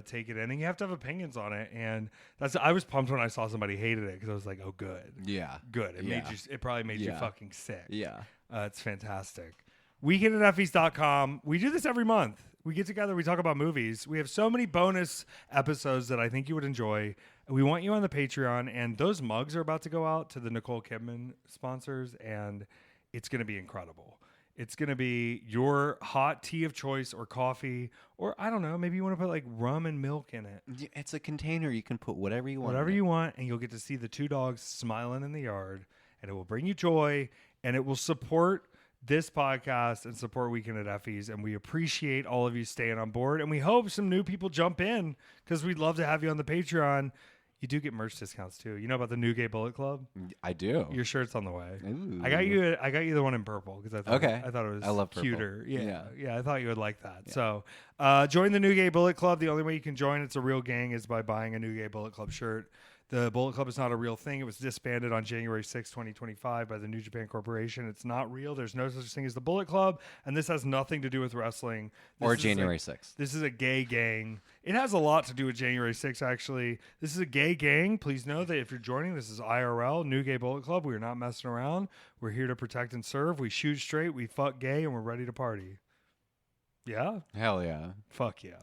take it in, and you have to have opinions on it. And I was pumped when I saw somebody hated it because I was like, oh, good. Yeah. Good. It probably made you fucking sick. Yeah. It's fantastic. Weekend at Effys.com. We do this every month. We get together, we talk about movies. We have so many bonus episodes that I think you would enjoy. We want you on the Patreon, and those mugs are about to go out to the Nicole Kidman sponsors, and it's going to be incredible. It's going to be your hot tea of choice or coffee, or I don't know, maybe you want to put rum and milk in it. It's a container. You can put whatever you want. Whatever you want, and you'll get to see the two dogs smiling in the yard, and it will bring you joy, and it will support this podcast and support Weekend at Effy's. And we appreciate all of you staying on board. And we hope some new people jump in because we'd love to have you on the Patreon. You do get merch discounts too. You know about the New Gay Bullet Club? I do. Your shirt's on the way. Ooh. I got you the one in purple because I thought it was I love purple. cuter. Yeah. I thought you would like that. Yeah. So join the New Gay Bullet Club. The only way you can join, it's a real gang, is by buying a New Gay Bullet Club shirt. The Bullet Club is not a real thing. It was disbanded on January 6, 2025 by the New Japan Corporation. It's not real. There's no such thing as the Bullet Club, and this has nothing to do with wrestling. Or January 6th. This is a gay gang. It has a lot to do with January 6th, actually. This is a gay gang. Please know that if you're joining, this is IRL, New Gay Bullet Club. We're not messing around. We're here to protect and serve. We shoot straight, we fuck gay, and we're ready to party. Yeah? Hell yeah. Fuck yeah.